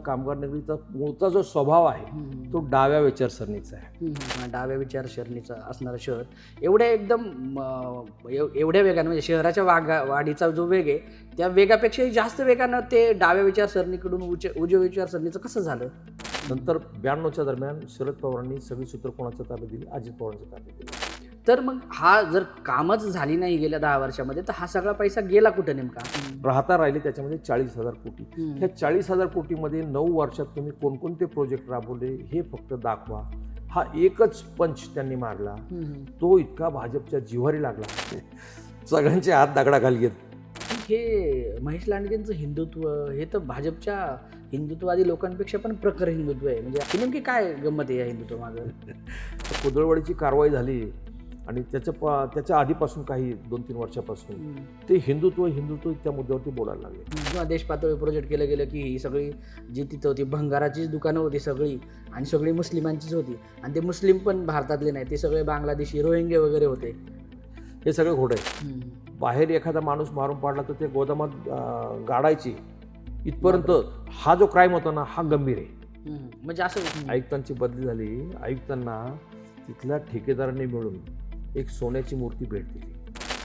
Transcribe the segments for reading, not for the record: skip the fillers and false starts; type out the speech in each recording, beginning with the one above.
कामगार नगरीचा मूळचा जो स्वभाव आहे तो डाव्या विचारसरणीचा आहे. डाव्या विचारसरणीचं असणारं शहर एवढ्या एकदम एवढ्या वेगानं म्हणजे शहराच्या वाढीचा जो वेग आहे त्या वेगापेक्षाही जास्त वेगानं ते डाव्या विचारसरणीकडून उजव्या विचारसरणीचं कसं झालं? नंतर 92च्या दरम्यान शरद पवारांनी सगळी सूत्र कोणाच्या ताब्यात दिली? अजित पवारांच्या ताब्यात दिली. तर मग हा जर कामच झाली नाही गेल्या 10 वर्षामध्ये तर हा सगळा पैसा गेला कुठं नेमका? राहता राहिले त्याच्यामध्ये 40,000 कोटी. ह्या 40,000 कोटीमध्ये 9 वर्षात तुम्ही कोणकोणते प्रोजेक्ट राबवले हे फक्त दाखवा. हा एकच पंच त्यांनी मारला, तो इतका भाजपच्या जिव्हारी लागला, सगळ्यांचे हात दगडाखाली घेत. हे महेश लांडगेंचं हिंदुत्व हे तर भाजपच्या हिंदुत्ववादी लोकांपेक्षा पण प्रखर हिंदुत्व आहे. म्हणजे नेमकी काय गंमत आहे या हिंदुत्व मागं? कुदळवाडीची कारवाई झाली आणि त्याच्या आधीपासून काही 2-3 वर्षापासून ते हिंदुत्व त्या मुद्द्यावरती बोलायला लागले. किंवा देश पातळी प्रोजेक्ट केलं गेलं की ही सगळी जी तिथं होती भंगाराचीच दुकानं होती सगळी आणि सगळी मुस्लिमांचीच होती आणि ते मुस्लिम पण भारतातले नाही, ते सगळे बांगलादेशी रोहिंगे वगैरे होते. हे सगळं खोटं आहे. बाहेर एखादा माणूस मारून पाडला तर ते गोदामात गाडायची इथपर्यंत हा जो क्राईम होता ना हा गंभीर आहे. म्हणजे असं आयुक्तांची बदली झाली, आयुक्तांना तिथल्या ठेकेदारांनी मिळून एक सोन्याची मूर्ती भेट दिली.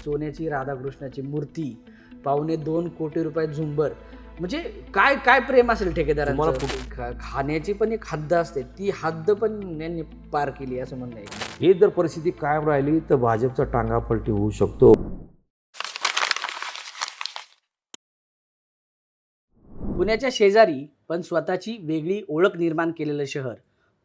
सोन्याची राधाकृष्णाची मूर्ती, 2.25 कोटी रुपये झुंबर. म्हणजे काय काय प्रेम असेल ठेकेदारांचं. खाण्याची पण एक हद्द असते, ती हद्द पण यांनी पार केली असं म्हणणं आहे. हे जर परिस्थिती कायम राहिली तर भाजपचा टांगा पलटी होऊ शकतो. पुण्याच्या शेजारी पण स्वतःची वेगळी ओळख निर्माण केलेलं शहर,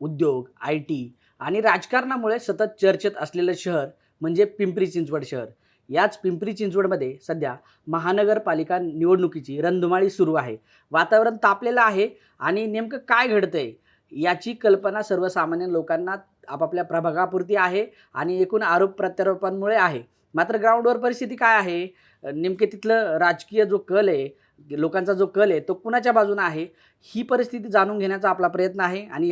उद्योग, IT आणि राजकारणामुळे सतत चर्चेत असलेलं शहर म्हणजे पिंपरी चिंचवड शहर. याच पिंपरी चिंचवडमध्ये सध्या महानगरपालिका निवडणुकीची रणधुमाळी सुरू आहे. वातावरण तापलेलं आहे आणि नेमकं काय घडतंय याची कल्पना सर्वसामान्य लोकांना आपापल्या प्रभागापुरती आहे आणि एकूण आरोप प्रत्यारोपांमुळे आहे. मात्र ग्राउंडवर परिस्थिती काय आहे, नेमके तिथलं राजकीय जो कल आहे, लोकांचा जो कल आहे तो कुणाच्या बाजूने आहे, ही परिस्थिती जाणून घेण्याचा आपला प्रयत्न आहे आणि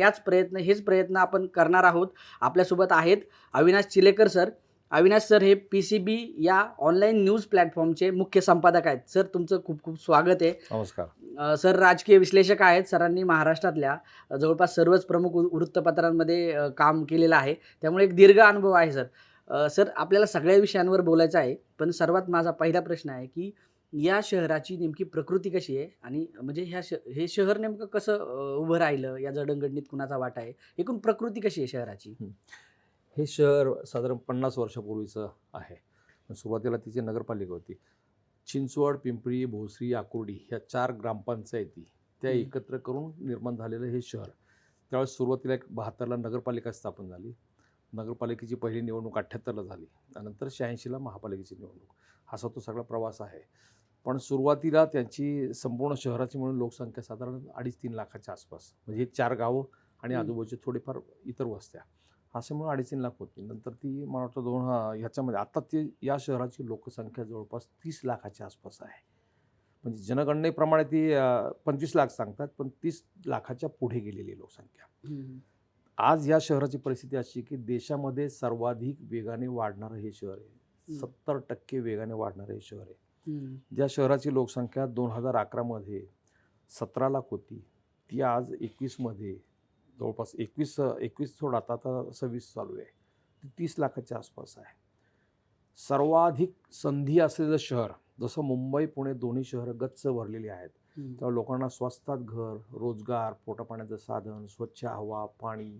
हेच प्रयत्न आपण करणार आहोत. आपल्यासोबत आहेत अविनाश चिलेकर सर. अविनाश सर हे PCB या ऑनलाईन न्यूज प्लॅटफॉर्मचे मुख्य संपादक आहेत. सर तुमचं खूप खूप स्वागत आहे. नमस्कार. सर राजकीय विश्लेषक आहेत. सरांनी महाराष्ट्रातल्या जवळपास सर्वच प्रमुख वृत्तपत्रांमध्ये काम केलेलं आहे, त्यामुळे एक दीर्घ अनुभव आहे सर. सर आपल्याला सगळ्या विषयांवर बोलायचं आहे, पण सर्वात माझा पहिला प्रश्न आहे की या शहराची नेमकी प्रकृती कशी आहे आणि म्हणजे हे शहर नेमकं कसं उभं राहिलं, या जडणघडणीत कुणाचा वाटा आहे, एकूण प्रकृती कशी आहे शहराची? हे शहर साधारण 50 वर्षापूर्वीचं आहे. सुरुवातीला तिची नगरपालिका होती. चिंचवड, पिंपरी, भोसरी, आकुर्डी ह्या 4 ग्रामपंचायती त्या एकत्र करून निर्माण झालेलं हे शहर. त्यावेळेस सुरुवातीला 72ला नगरपालिका स्थापन झाली. नगरपालिकेची पहिली निवडणूक 78ला झाली. त्यानंतर 86ला महापालिकेची निवडणूक. असा तो सगळा प्रवास आहे. पण सुरुवातीला त्यांची संपूर्ण शहराची म्हणून लोकसंख्या साधारण 2.5-3 लाखाच्या आसपास, म्हणजे 4 गावं आणि आजूबाजूचे थोडेफार इतर वस्त्या, असे म्हणून 2.5-3 लाख होती. नंतर ती मला वाटतं ह्याच्यामध्ये आता ते या शहराची लोकसंख्या जवळपास 30 लाखाच्या आसपास आहे. म्हणजे जनगणनेप्रमाणे ती 25 लाख सांगतात, पण 30 लाखाच्या पुढे गेलेली लोकसंख्या. आज या शहराची परिस्थिती अशी की देशामध्ये सर्वाधिक वेगाने वाढणारं हे शहर आहे. 70% वेगाने वाढणारं हे शहर आहे. ज्या शहराची लोकसंख्या 2011मध्ये 17 लाख होती, ती आज 21मध्ये जवळपास 21 सोडा आता 26 चालू आहे, ती 30 लाखाच्या आसपास आहे. सर्वाधिक संधी असलेलं शहर, जसं मुंबई पुणे दोन्ही शहरं गच्च भरलेली आहेत, तेव्हा लोकांना स्वस्तात घर, रोजगार, पोटापाण्याचं साधन, स्वच्छ हवा, पाणी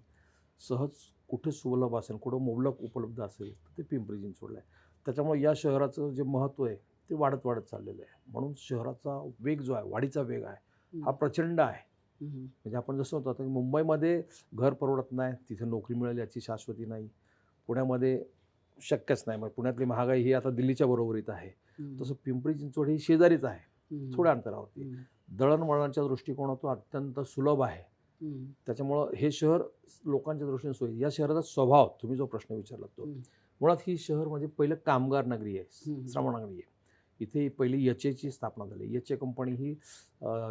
सहज कुठे सुलभ असेल, कुठं मुबलक उपलब्ध असेल तर ते पिंपरी चिंचवडला आहे. त्याच्यामुळे या शहराचं जे महत्त्व आहे ते वाढत चाललेलं आहे. म्हणून शहराचा वेग जो आहे, वाढीचा वेग आहे, हा प्रचंड आहे. म्हणजे आपण जसं होतं आता मुंबईमध्ये घर परवडत नाही, तिथे नोकरी मिळेल याची शाश्वती नाही, पुण्यामध्ये शक्यच नाही, मग पुण्यातली महागाई ही आता दिल्लीच्या बरोबरीत आहे. तसं पिंपरी चिंचवड ही शेजारीच आहे, थोड्या अंतरावरती. दळणवळणाच्या दृष्टिकोनातून अत्यंत सुलभ आहे. त्याच्यामुळं हे शहर लोकांच्या दृष्टीने सोयी. या शहराचा स्वभाव, तुम्ही जो प्रश्न विचारला तो, मुळात ही शहर म्हणजे पहिलं कामगार नगरी आहे, श्रमण नगरी आहे. इथे पहिली एचएची स्थापना झाली. एचए कंपनी ही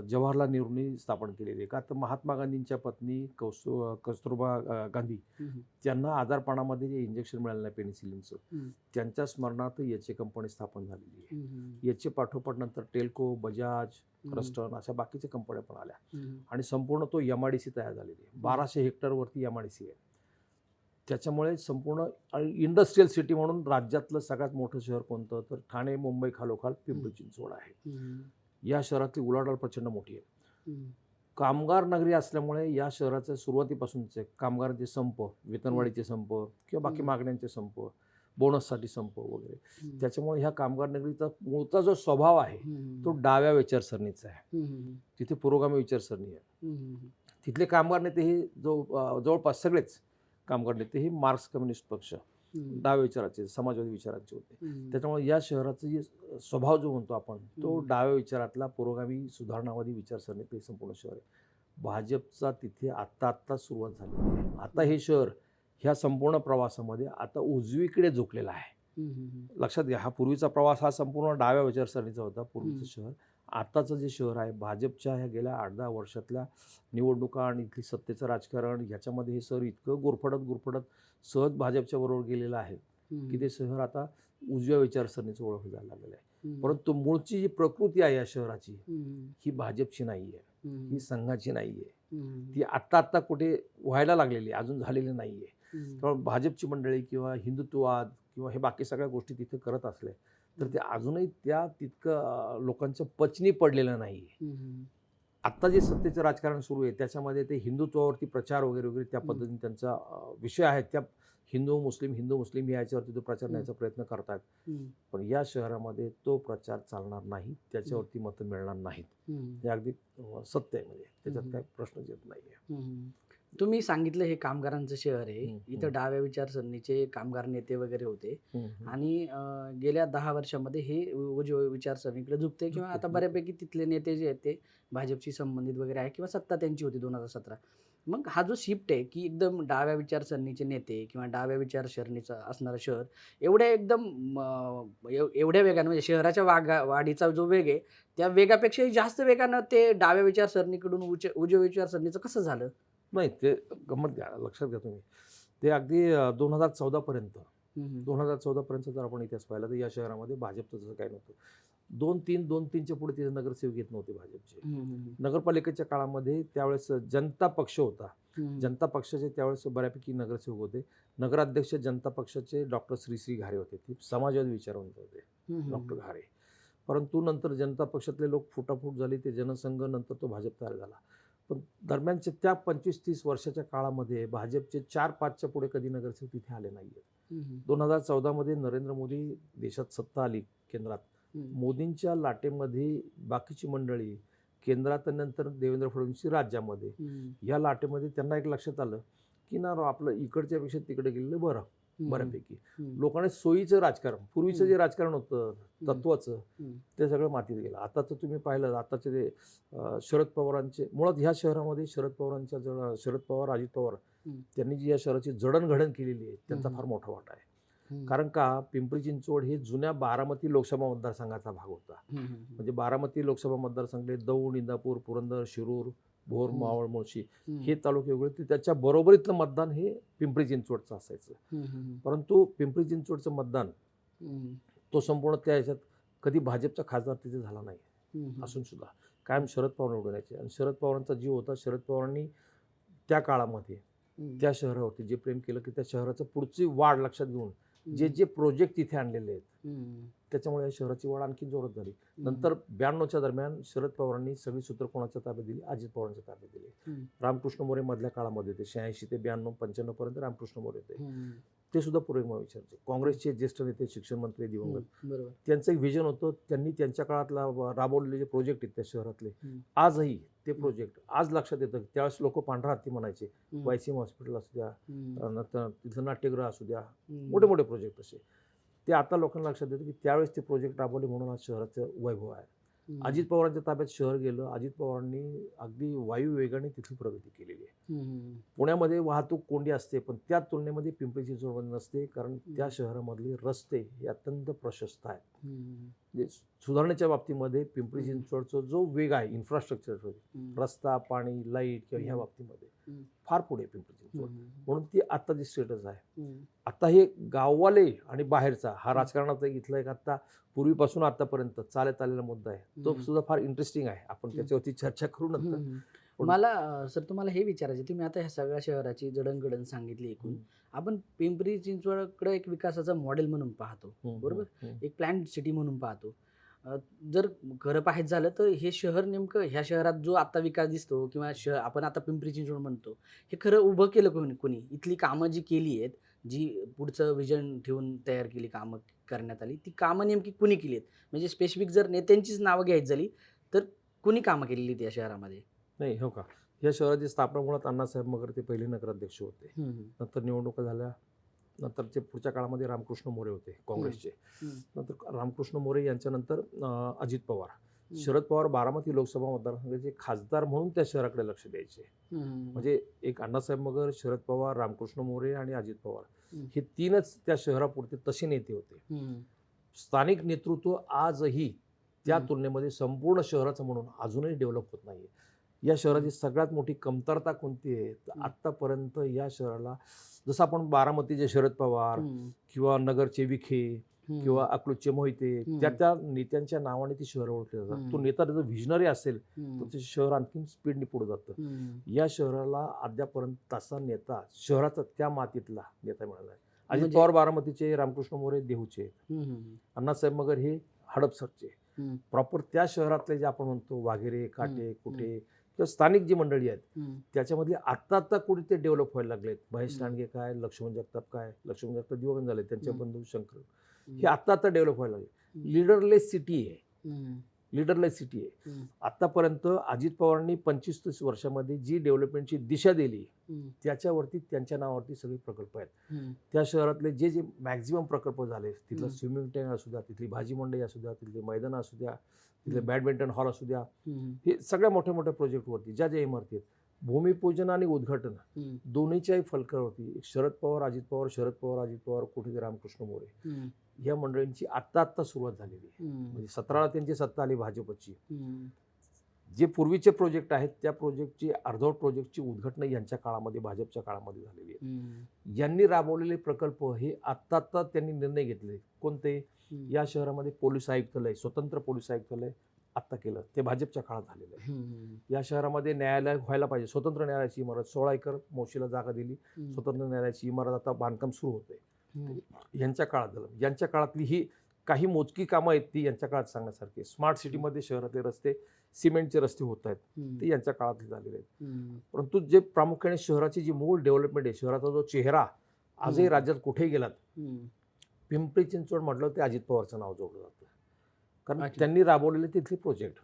जवाहरलाल नेहरूंनी स्थापन केलेली आहे. का तर महात्मा गांधींच्या पत्नी कस्तुरबा गांधी त्यांना आजारपणामध्ये जे इंजेक्शन मिळालं नाही पेनिसिलिनचं, त्यांच्या स्मरणार्थ एचए कंपनी स्थापन झालेली आहे. एचए पाठोपाठ नंतर टेल्को, बजाज, क्रस्टन अशा बाकीच्या कंपन्या पण आल्या आणि संपूर्ण तो MIDC तयार झालेली आहे. 1200 हेक्टरवरती MIDC आहे. त्याच्यामुळे संपूर्ण इंडस्ट्रियल सिटी म्हणून राज्यातलं सगळ्यात मोठं शहर कोणतं, तर ठाणे, मुंबई खालोखाल पिंपरी चिंचवड आहे. या शहरातली उलाढाल प्रचंड मोठी आहे. कामगार नगरी असल्यामुळे या शहराचं सुरुवातीपासूनचे कामगारांचे संप, वेतनवाढीचे संप किंवा बाकी मागण्यांचे संप, बोनससाठी संप वगैरे, त्याच्यामुळे ह्या कामगार नगरीचा मूळचा जो स्वभाव आहे तो डाव्या विचारसरणीचा आहे. तिथे पुरोगामी विचारसरणी आहे. तिथले कामगार नेते हे जवळपास सगळेच कामगार नेते हे मार्क्स कम्युनिस्ट पक्ष, डाव्या विचाराचे, समाजवादी विचारांचे होते. त्याच्यामुळे या शहराचा जे स्वभाव जो म्हणतो आपण, तो डाव्या विचारातला पुरोगामी सुधारणावादी विचारसरणीतलं संपूर्ण शहर आहे. भाजपचा तिथे आत्ता सुरुवात झाली आहे. आता हे शहर ह्या संपूर्ण प्रवासामध्ये आता उजवीकडे झुकलेला आहे. लक्षात घ्या, हा पूर्वीचा प्रवास हा संपूर्ण डाव्या विचारसरणीचा होता पूर्वीचं शहर. आताचं जे शहर आहे भाजपच्या ह्या गेल्या 8-10 वर्षातल्या निवडणुका आणि इथली सत्तेचं राजकारण ह्याच्यामध्ये हे शहर इतकं गुरफटत सहज भाजपच्या बरोबर गेलेलं आहे की ते शहर आता उजव्या विचारसरणीचं ओळख जायला लागलेलं आहे. परंतु मूळची जी प्रकृती आहे या शहराची ही भाजपची नाही आहे, ही संघाची नाही आहे. ती आत्ता कुठे व्हायला लागलेली आहे, अजून झालेली नाही आहे. त्यामुळे भाजपची मंडळी किंवा हिंदुत्ववाद किंवा हे बाकी सगळ्या गोष्टी तिथे करत असल्या तर ते अजूनही त्या तितकं लोकांच्या पचनी पडलेलं नाही आहे. आत्ता जे सत्तेचं राजकारण सुरू आहे त्याच्यामध्ये ते हिंदुत्वावरती प्रचार वगैरे त्या पद्धतीने त्यांचा विषय आहेत. त्या हिंदू मुस्लिम याच्यावरती तो प्रचार करण्याचा प्रयत्न करतात. पण या शहरामध्ये तो प्रचार चालणार नाही, त्याच्यावरती मतं मिळणार नाहीत. हे अगदी सत्य आहे, म्हणजे त्याच्यात काही प्रश्नच येत नाही आहे. तुम्ही सांगितलं हे कामगारांचं शहर आहे, इथं डाव्या विचारसरणीचे कामगार नेते वगैरे होते आणि गेल्या 10 वर्षामध्ये हे उजव्या विचारसरणीकडे झुकते किंवा आता बऱ्यापैकी तिथले नेते जे आहेत ते भाजपशी संबंधित वगैरे आहे किंवा सत्ता त्यांची होती 2017. मग हा जो शिफ्ट आहे की एकदम डाव्या विचारसरणीचे नेते किंवा डाव्या विचारसरणीचं असणारं शहर एवढ्या वेगानं, म्हणजे शहराच्या वाढीचा जो वेग आहे त्या वेगापेक्षाही जास्त वेगानं ते डाव्या विचारसरणीकडून उजव्या विचारसरणीचं कसं झालं? नाही, ते गंमत घ्या, लक्षात घ्या तुम्ही, ते अगदी 2014 पर्यंत जर आपण इतिहास पाहिला तर या शहरामध्ये भाजपचं जसं काय नव्हतं. 2-3च्या पुढे तिथे नगरसेवक येत नव्हते भाजपचे. नगरपालिकेच्या काळामध्ये त्यावेळेस जनता पक्ष होता. जनता पक्षाचे त्यावेळेस बऱ्यापैकी नगरसेवक होते. नगराध्यक्ष जनता पक्षाचे डॉक्टर श्री घारे होते. ते समाजवादी विचारवंत होते डॉक्टर घारे. परंतु नंतर जनता पक्षातले लोक फुटाफूट झाली, ते जनसंघ, नंतर तो भाजप तयार झाला. पण दरम्यानच्या त्या 25-30 वर्षाच्या काळामध्ये भाजपचे 4-5च्या पुढे कधी नगरसेवक तिथे आले नाहीये. 2014 नरेंद्र मोदी देशात सत्ता आली केंद्रात. मोदींच्या लाटेमध्ये बाकीची मंडळी केंद्रात, नंतर देवेंद्र फडणवीस राज्यामध्ये, या लाटेमध्ये त्यांना एक लक्षात आलं की ना आपलं इकडच्या पेक्षा तिकडे गेलेलं बरं. बऱ्यापैकी लोकांनी सोयीचं राजकारण, पूर्वीचं जे राजकारण होतं तत्वाचं, ते सगळं मातीत गेलं. आता तर तुम्ही पाहिलं, आताचे ते शरद पवारांचे, मुळात ह्या शहरामध्ये शरद पवार, अजित पवार त्यांनी जी या शहराची जडणघडण केलेली आहे त्यांचा फार मोठा वाटा आहे. कारण का, पिंपरी चिंचवड हे जुन्या बारामती लोकसभा मतदारसंघाचा भाग होता. म्हणजे बारामती लोकसभा मतदारसंघात दौंड, इंदापूर, पुरंदर, शिरूर, भोर, मावळ, मुळशी हे तालुके वगैरे, त्याच्या बरोबरीतलं मतदान हे पिंपरी चिंचवडचं असायचं. परंतु पिंपरी चिंचवडचं मतदान तो संपूर्ण त्या ह्याच्यात कधी भाजपचा खासदार तिथे झाला नाही असून सुद्धा कायम शरद पवार निवडून यायचे. आणि शरद पवारांचा जीव होता. शरद पवारांनी त्या काळामध्ये त्या शहरावरती जे प्रेम केलं की त्या शहराचं पुढची वाढ लक्षात घेऊन जे प्रोजेक्ट तिथे आणलेले आहेत त्याच्यामुळे या शहराची वाढ आणखी जोरात झाली. नंतर 92च्या दरम्यान शरद पवारांनी सगळी सूत्र कोणाच्या ताब्यात दिली? अजित पवारांच्या ताब्यात दिली. रामकृष्ण मोरे मधल्या काळामध्ये ते 86 ते 92-95 पर्यंत रामकृष्ण मोरे होते. ते सुद्धा पुरोगामी विचारचे. काँग्रेसचे ज्येष्ठ नेते, शिक्षण मंत्री दिवंगत, त्यांचं एक व्हिजन होतं. त्यांनी त्यांच्या काळातला राबवलेले जे प्रोजेक्ट आहेत त्या शहरातले, आजही ते प्रोजेक्ट आज लक्षात येतं. त्यावेळेस लोक पांढरा हत्ती म्हणायचे. YCM हॉस्पिटल असू द्या, तिथलं नाट्यगृह असू द्या, मोठे मोठे प्रोजेक्ट असे, ते आता लोकांना लक्षात येतं की त्यावेळेस ते प्रोजेक्ट राबवले म्हणून आज शहराचं वैभव आहे. अजित पवारांच्या ताब्यात शहर गेलं. अजित पवारांनी अगदी वायुवेगाने तिथली प्रगती केलेली आहे. पुण्यामध्ये वाहतूक कोंडी असते, पण त्या तुलनेमध्ये पिंपरी चिंचवडमध्ये नसते, कारण त्या शहरामधले रस्ते हे अत्यंत प्रशस्त आहेत. म्हणजे सुधारणेच्या बाबतीमध्ये पिंपरी चिंचवडचा जो वेग आहे इन्फ्रास्ट्रक्चर, रस्ता, पाणी, लाईट किंवा ह्या बाबतीमध्ये फार पुढे पिंपरी चिंचवड. म्हणून ती आता जी स्टेटस आहे, आता हे गाववाले आणि बाहेरचा हा राजकारणाचा इथला एक आता पूर्वीपासून आतापर्यंत चालत आलेला मुद्दा आहे, तो सुद्धा फार इंटरेस्टिंग आहे. आपण त्याच्यावरती चर्चा करू नंतर. मला सर तुम्हाला हे विचारायचं, तुम्ही आता ह्या सगळ्या शहराची जडणघडण सांगितली एकूण. आपण पिंपरी चिंचवडकडे एक विकासाचं मॉडेल म्हणून पाहतो, बरोबर, एक प्लॅन्ड सिटी म्हणून पाहतो. जर खरं पाहायचं झालं तर हे शहर नेमकं ह्या शहरात जो आता विकास दिसतो किंवा आपण आता पिंपरी चिंचवड म्हणतो, हे खरं उभं केलं कोणी? इथली कामं जी केली आहेत, जी पुढचं विजन ठेवून तयार केली कामं करण्यात आली, ती कामं नेमकी कुणी केली आहेत? म्हणजे स्पेसिफिक जर नेत्यांचीच नावं घ्यायची झाली तर कुणी कामं केलेली आहेत या शहरामध्ये? नाही, हो का, या शहराची स्थापना मुळात अण्णासाहेब मगर ते पहिले नगराध्यक्ष होते. नंतर निवडणुका झाल्या, नंतरचे पुढच्या काळामध्ये रामकृष्ण मोरे होते काँग्रेसचे. नंतर रामकृष्ण मोरे यांच्यानंतर अजित पवार. शरद पवार बारामती लोकसभा मतदारसंघाचे खासदार म्हणून त्या शहराकडे लक्ष द्यायचे. म्हणजे एक अण्णासाहेब मगर, शरद पवार, रामकृष्ण मोरे आणि अजित पवार हे तीनच त्या शहरापुरते तसे नेते होते. स्थानिक नेतृत्व आजही त्या तुलनेमध्ये संपूर्ण शहराचं म्हणून अजूनही डेव्हलप होत नाहीये. या शहराची सगळ्यात मोठी कमतरता कोणती आहे, तर आत्तापर्यंत या शहराला, जसं आपण बारामतीचे शरद पवार किंवा नगरचे विखे किंवा अकलूजचे मोहिते, त्या नेत्यांच्या नावाने ती शहर ओळखले जातात. तो नेता जर व्हिजनरी असेल तर ते शहर आणखी स्पीडने पुढे जातं. या शहराला अद्यापर्यंत तसा नेता, शहराचा त्या मातीतला नेता मिळाला आहे. अजित पवार बारामतीचे, रामकृष्ण मोरे देहूचे, अण्णासाहेब मगर हे हडपसरचे. प्रॉपर त्या शहरातले जे आपण म्हणतो वाघेरे, काटे, कुठे किंवा स्थानिक जी मंडळी आहेत त्याच्यामधले आत्ता कुठे ते डेव्हलप व्हायला लागलेत. महेश लांडगे काय, लक्ष्मण जगताप दिवंगत झाले, त्यांचे बंधू शंकर, हे आत्ता डेव्हलप व्हायला लागले. लिडरलेस सिटी आहे. आतापर्यंत अजित पवारांनी 25-30 वर्षामध्ये जी डेव्हलपमेंटची दिशा दिली त्याच्यावरती त्यांच्या नावावरती सगळे प्रकल्प आहेत. त्या शहरातले जे मॅक्झिमम प्रकल्प झाले, तिथलं स्विमिंग टँक असू द्या, तिथली भाजी मंडई असू द्या, तिथले मैदान असू द्या, तिथले बॅडमिंटन हॉल असू द्या, हे सगळ्या मोठ्या मोठ्या प्रोजेक्टवरती ज्या इमारती आहेत, भूमिपूजन आणि उद्घाटन दोन्हीच्याही फलकावरती शरद पवार, अजित पवार, शरद पवार, अजित पवार, कुठे रामकृष्ण मोरे या मंडळींची आत्ता सुरुवात झालेली आहे. म्हणजे 17ला त्यांची सत्ता आली भाजपची. जे पूर्वीचे प्रोजेक्ट आहेत त्या प्रोजेक्टची, अर्धवट प्रोजेक्टची उद्घाटन यांच्या काळामध्ये, भाजपच्या काळामध्ये झालेली आहे. यांनी राबवलेले प्रकल्प हे आत्ता त्यांनी निर्णय घेतले. कोणते? या शहरामध्ये पोलीस आयुक्तालय, स्वतंत्र पोलीस आयुक्तालय आत्ता केलं, ते भाजपच्या काळात झालेलं आहे. या शहरामध्ये न्यायालय व्हायला पाहिजे, स्वतंत्र न्यायालयाची इमारत, 16 एकर मोशीला जागा दिली, स्वतंत्र न्यायालयाची इमारत आता बांधकाम सुरू होते. यांच्या काळात झालं. यांच्या काळातली ही काही मोजकी कामं आहेत ती यांच्या काळात सांगण्यासारखी. स्मार्ट सिटीमध्ये शहरातले रस्ते, सिमेंटचे रस्ते होत आहेत, ते यांच्या काळातले झालेले आहेत. परंतु जे प्रामुख्याने शहराची जी मूळ डेव्हलपमेंट आहे, शहराचा जो चेहरा आजही राज्यात कुठेही गेलात, पिंपरी चिंचवड म्हटलं ते अजित पवारचं नाव जोडलं जातं. कारण त्यांनी राबवलेले तिथले प्रोजेक्ट.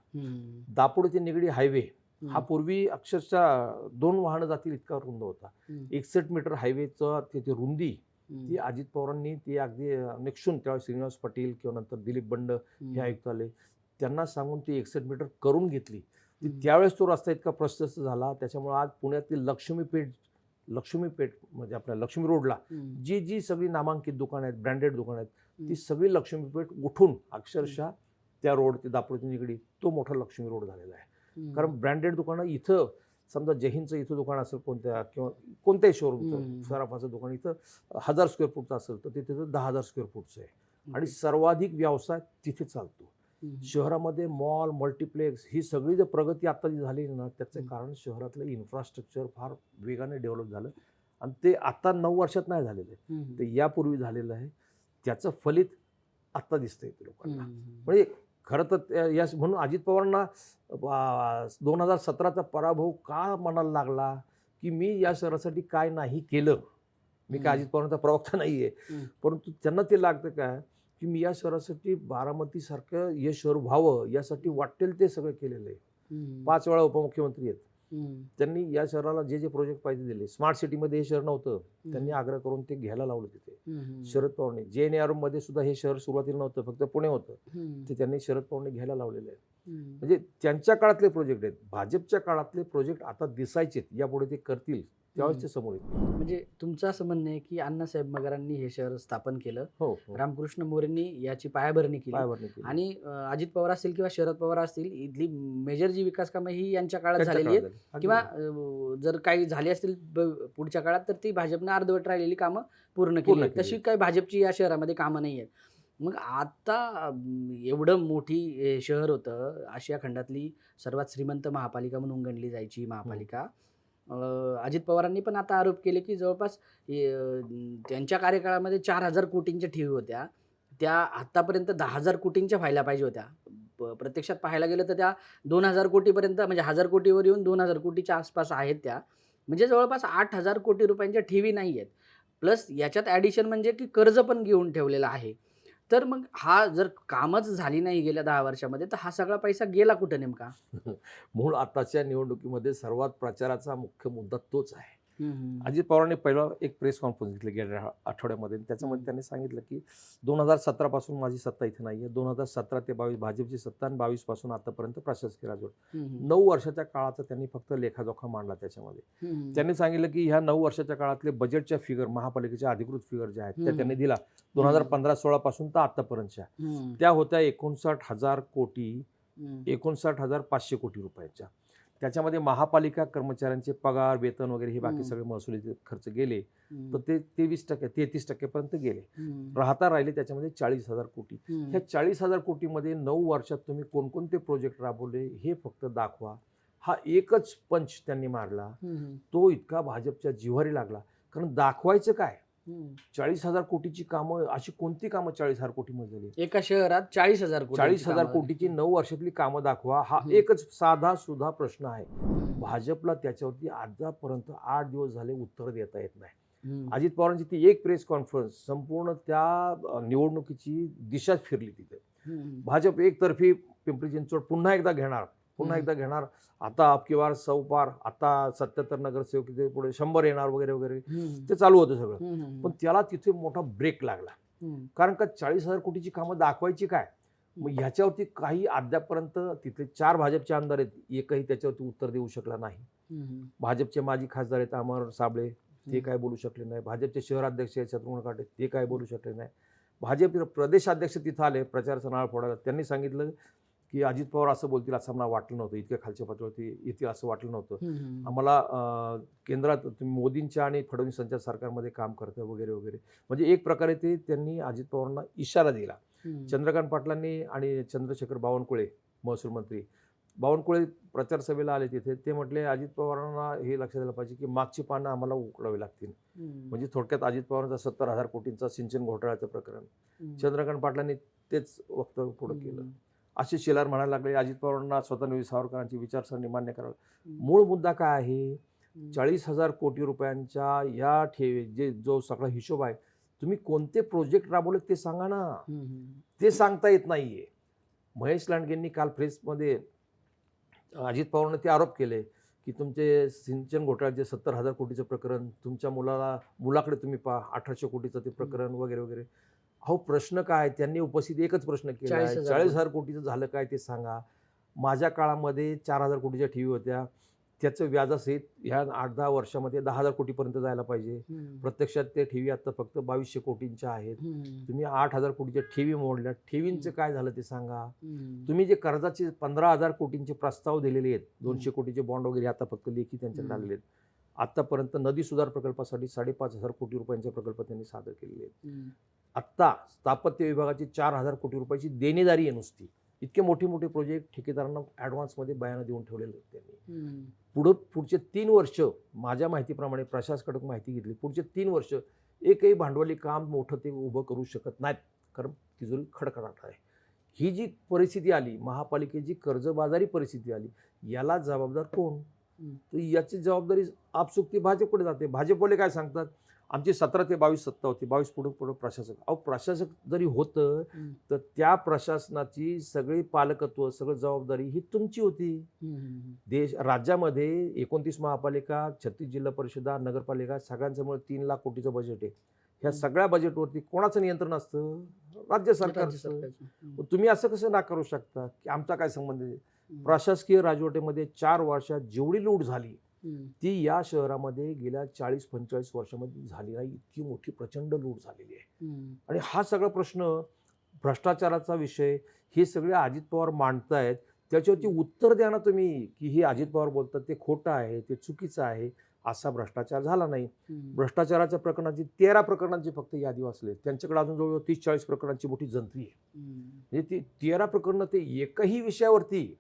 दापोड ते निगडी हायवे हा पूर्वी अक्षरशः 2 वाहनं जातील इतका रुंद होता. 61 मीटर हायवेचं तिथे रुंदी ती अजित पवारांनी ती अगदी निक्षून, त्यावेळेस श्रीनिवास पाटील किंवा नंतर दिलीप बंड हे आयुक्त आले, त्यांना सांगून ती 61 मीटर करून घेतली. त्यावेळेस तो रस्ता इतका प्रशस्त झाला. त्याच्यामुळे आज पुण्यातील लक्ष्मीपेठ म्हणजे आपल्या लक्ष्मी रोडला जी सगळी नामांकित दुकानं आहेत, ब्रँडेड दुकानं आहेत, ती सगळी लक्ष्मीपेठ उठून अक्षरशः त्या रोड ते दापोड निगडी तो मोठा लक्ष्मी रोड झालेला आहे. कारण ब्रँडेड दुकानं इथं, समजा जहींचं इथं दुकान असेल कोणत्या किंवा कोणत्याही शोरूमचं, सराफाचं दुकान इथं 1000 स्क्वेअर फूटचं असेल तर तिथे 10,000 स्क्वेअर फूटचं आहे. आणि सर्वाधिक व्यवसाय तिथे चालतो. शहरामध्ये मॉल, मल्टिप्लेक्स ही सगळी जर प्रगती आता जी झाली ना, त्याचं कारण शहरातलं इन्फ्रास्ट्रक्चर फार वेगाने डेव्हलप झालं. आणि ते आता 9 वर्षात नाही झालेलं आहे, ते यापूर्वी झालेलं आहे. त्याचं फलित आत्ता दिसतंय ते लोकांना. म्हणजे खरं तर या म्हणून अजित पवारांना 2017चा पराभव का म्हणायला लागला की मी या शहरासाठी काय नाही केलं. मी काय अजित पवारांचा प्रवक्ता नाही आहे, परंतु त्यांना ते लागतं काय की मी या शहरासाठी बारामतीसारखं हे शहर व्हावं यासाठी वाटेल ते सगळं केलेलं आहे. 5 वेळा उपमुख्यमंत्री आहेत. त्यांनी या शहराला जे प्रोजेक्ट पाहिजे दिले. स्मार्ट सिटीमध्ये हे शहर नव्हतं, त्यांनी आग्रह करून ते घ्यायला लावलं तिथे. शरद पवारांनी JNR मध्ये सुद्धा हे शहर सुरुवातीला नव्हतं, फक्त पुणे होतं, ते त्यांनी शरद पवारांनी घ्यायला लावलेलं आहे. म्हणजे त्यांच्या काळातले प्रोजेक्ट आहेत. भाजपच्या काळातले प्रोजेक्ट आता दिसायचे, यापुढे ते करतील त्यावेळेस ते समोर येतील. म्हणजे तुमचं असं म्हणणं आहे की अण्णासाहेब मगरांनी हे शहर स्थापन केलं, हो हो, रामकृष्ण मोरेंनी याची पायाभरणी केली पायाभरणी केली. आणि अजित पवार असतील किंवा शरद पवार असतील, इथली मेजर जी विकास कामं ही यांच्या काळात त्यांच्या झालेली काळात आहेत झाली. किंवा अगदी जर काही झाली असतील पुढच्या काळात तर ती भाजपनं अर्धवट राहिलेली कामं पूर्ण केली पूर्ण आहेत. केली. तशी काही भाजपची या शहरामध्ये कामं नाही आहेत. मग आता एवढं मोठी शहर होतं, आशिया खंडातली सर्वात श्रीमंत महापालिका म्हणून गणली जायची महापालिका. अजित पवारांनी पण आता आरोप केले की जवळपास त्यांच्या कार्यकाळामध्ये 4,000 कोटींच्या ठेवी होत्या. त्या आत्तापर्यंत 10,000 कोटींच्या व्हायला पाहिजे होत्या. प्रत्यक्षात पाहायला गेलं तर त्या 2,000 कोटीपर्यंत म्हणजे 1,000 कोटीवर येऊन 2,000 कोटीच्या आसपास आहेत त्या. म्हणजे जवळपास 8,000 कोटी रुपयांच्या ठेवी नाही आहेत. प्लस याच्यात ॲडिशन म्हणजे की कर्ज पण घेऊन ठेवलेलं आहे. तर मग हा जर कामच झाली नाही गेल्या 10 वर्षामध्ये, तर हा सगळा पैसा गेला कुठं नेमका? मूळ आताच्या निवडणुकीमध्ये सर्वात प्रचाराचा मुख्य मुद्दा तोच आहे. हं, हं. अजित पवारांनी पहिला एक प्रेस कॉन्फरन्स घेतली गेल्या आठवड्यामध्ये आणि त्याच्यामध्ये त्यांनी सांगितलं की 2017 पासून माझी सत्ता इथे नाही आहे. 2017 ते 22 भाजपची सत्ता आणि 22 पासून आतापर्यंत प्रशासकीय राजवट. हं, हं. 9 वर्षाच्या काळाचा त्यांनी फक्त लेखाजोखा मांडला त्याच्यामध्ये. हं, हं. त्यांनी सांगितलं की ह्या 9 वर्षाच्या काळातले बजेटच्या फिगर महापालिकेच्या अधिकृत फिगर ज्या आहेत त्या हम्म. त्यांनी दिला 2015-16 पासून तर आतापर्यंतच्या. हं, त्या होत्या 59,000 कोटी, हं. 59,500 कोटी रुपयांच्या. त्याच्यामध्ये महापालिका कर्मचाऱ्यांचे पगार, वेतन वगैरे हे बाकी सगळे महसुली खर्च गेले हं. तर ते 33% पर्यंत गेले. हं. राहिले त्याच्यामध्ये 40,000 कोटी. हं. ह्या 40,000 कोटीमध्ये 9 वर्षात तुम्ही कोणकोणते प्रोजेक्ट राबवले हे फक्त दाखवा. हा एकच पंच त्यांनी मारला. हं. तो इतका भाजपच्या जिव्हारी लागला. कारण दाखवायचं काय? हं. 40,000 कोटीची कामं, अशी कोणती कामं 40,000 कोटीमध्ये झाली? एका शहरात 40,000 कोटी 40,000 कोटीची 9 वर्षातली कामं दाखवा. हा हं. एकच साधा सुद्धा प्रश्न आहे. भाजपला त्याच्यावरती आतापर्यंत 8 दिवस झाले उत्तर देता येत नाही. अजित पवारांची ती एक प्रेस कॉन्फरन्स संपूर्ण त्या निवडणुकीची दिशाच फिरली तिथे. भाजप एकतर्फी पिंपरी चिंचवड पुन्हा एकदा घेणार. आता अब की बार 100 पार, आता 77 नगरसेवक पुढे 100 येणार वगैरे वगैरे ते चालू होतं सगळं. पण त्याला तिथे मोठा ब्रेक लागला. कारण का 40,000 कोटीची कामं दाखवायची काय? मग ह्याच्यावरती काही अद्यापपर्यंत तिथले 4 भाजपचे आमदार आहेत, एकही त्याच्यावरती उत्तर देऊ शकला नाही. भाजपचे माजी खासदार आहेत अमर साबळे, ते काय बोलू शकले नाही. भाजपचे शहराध्यक्ष आहेत शत्रुघ्न काटे, ते काय बोलू शकले नाही. भाजप प्रदेशाध्यक्ष तिथं आले प्रचाराचा नाळ फोडायला. त्यांनी सांगितलं की अजित पवार असं बोलतील असं आम्हाला वाटलं नव्हतं, इतक्या खालच्या पातळीवरती येतील असं वाटलं नव्हतं. आम्हाला केंद्रात तुम्ही मोदींच्या आणि फडणवीसांच्या सरकारमध्ये काम करतं वगैरे वगैरे. म्हणजे एक प्रकारे ते त्यांनी अजित पवारांना इशारा दिला. चंद्रकांत पाटलांनी आणि चंद्रशेखर बावनकुळे महसूल मंत्री बावनकुळे प्रचार सभेला आले तिथे. ते म्हटले अजित पवारांना हे लक्षात आलं पाहिजे की मागची पानं आम्हाला उकडावी लागतील. म्हणजे थोडक्यात अजित पवारांचा 70,000 कोटींचा सिंचन घोटाळ्याचं प्रकरण. चंद्रकांत पाटलांनी तेच वक्तव्य पुढे केलं. असे शेलार म्हणायला लागले अजित पवारांना स्वतंत्र सावरकरांची विचारसरणी मान्य करावी. मूळ मुद्दा काय आहे? 40,000 कोटी रुपयांच्या या जो सगळा हिशोब आहे, तुम्ही कोणते प्रोजेक्ट राबवले ते सांगा ना. ते सांगता येत नाहीये. महेश लांडगेंनी काल प्रेसमध्ये अजित पवारांना ते आरोप केले की तुमचे सिंचन घोटाळ्याचे 70,000 कोटीचं प्रकरण, तुमच्या मुलाकडे तुम्ही पहा 1,800 कोटीचं ते प्रकरण वगैरे वगैरे. अहो प्रश्न काय? त्यांनी उपस्थित एकच प्रश्न केला आहे, 40,000 कोटीचं झालं काय ते सांगा. माझ्या काळामध्ये 4,000 कोटीच्या ठेवी होत्या, त्याचं व्याजासहित ह्या 8-10 वर्षामध्ये 10,000 कोटीपर्यंत जायला पाहिजे. प्रत्यक्षात ते ठेवी आता फक्त 2,200 कोटींच्या आहेत. तुम्ही 8,000 कोटीच्या ठेवी मोडल्या, ठेवींचं काय झालं ते सांगा. तुम्ही जे कर्जाचे 15,000 कोटींचे प्रस्ताव दिलेले आहेत, 200 कोटीचे बॉन्ड वगैरे आता फक्त लेखी त्यांच्याकडे आलेले आहेत. आतापर्यंत नदी सुधार प्रकल्पासाठी 5,500 कोटी रुपयांचे प्रकल्प त्यांनी सादर केलेले आहेत. आत्ता स्थापत्य विभागाची 4,000 कोटी रुपयाची देणेदारी आहे नुसती. इतके मोठे मोठे प्रोजेक्ट ठेकेदारांना ॲडव्हान्समध्ये बयानं देऊन ठेवलेले आहेत त्यांनी. पुढचे 3 वर्ष माझ्या माहितीप्रमाणे प्रशासकडून माहिती घेतली, पुढचे 3 वर्ष एकही भांडवली काम मोठं ते उभं करू शकत नाहीत. कारण तिजोरी खडखडाट आहे. ही जी परिस्थिती आली, महापालिकेची कर्जबाजारी परिस्थिती आली, याला जबाबदार कोण? तर याची जबाबदारी आपसुकती भाजपकडे जाते. भाजपवाले काय सांगतात? आमची 17 ते 22 सत्ता होती, 22 पुढे प्रशासक. अहो प्रशासक जरी होतं तर त्या प्रशासनाची सगळी पालकत्व, सगळं जबाबदारी ही तुमची होती. राज्यामध्ये 29 महापालिका, 36 जिल्हा परिषदा, नगरपालिका सगळ्यांचं मिळून 3 लाख कोटीचं बजेट आहे. ह्या सगळ्या बजेटवरती कोणाचं नियंत्रण असतं? राज्य सरकारचं. मग तुम्ही असं कसं नाकारू शकता की आमचा काय संबंध आहे? प्रशासकीय राजवटीमध्ये 4 वर्षात जेवढी लूट झाली ती या शहरामध्ये गेल्या 40-45 वर्षामध्ये झाली नाही. इतकी मोठी प्रचंड लूट झालेली आहे. आणि हा सगळा प्रश्न भ्रष्टाचाराचा विषय हे सगळे अजित पवार मांडतायत. त्याच्यावरती उत्तर द्या ना तुम्ही की हे अजित पवार बोलतात ते खोटं आहे, ते चुकीचं आहे. असा भ्रष्टाचार झाला नाही. भ्रष्टाचाराच्या प्रकरणाची 13 प्रकरणांची फक्त यादी वाचली. त्यांच्याकडे अजून जवळजवळ 30-40 प्रकरणांची मोठी जंत्री आहे. म्हणजे ती 13 प्रकरणं ते एकही विषयावरती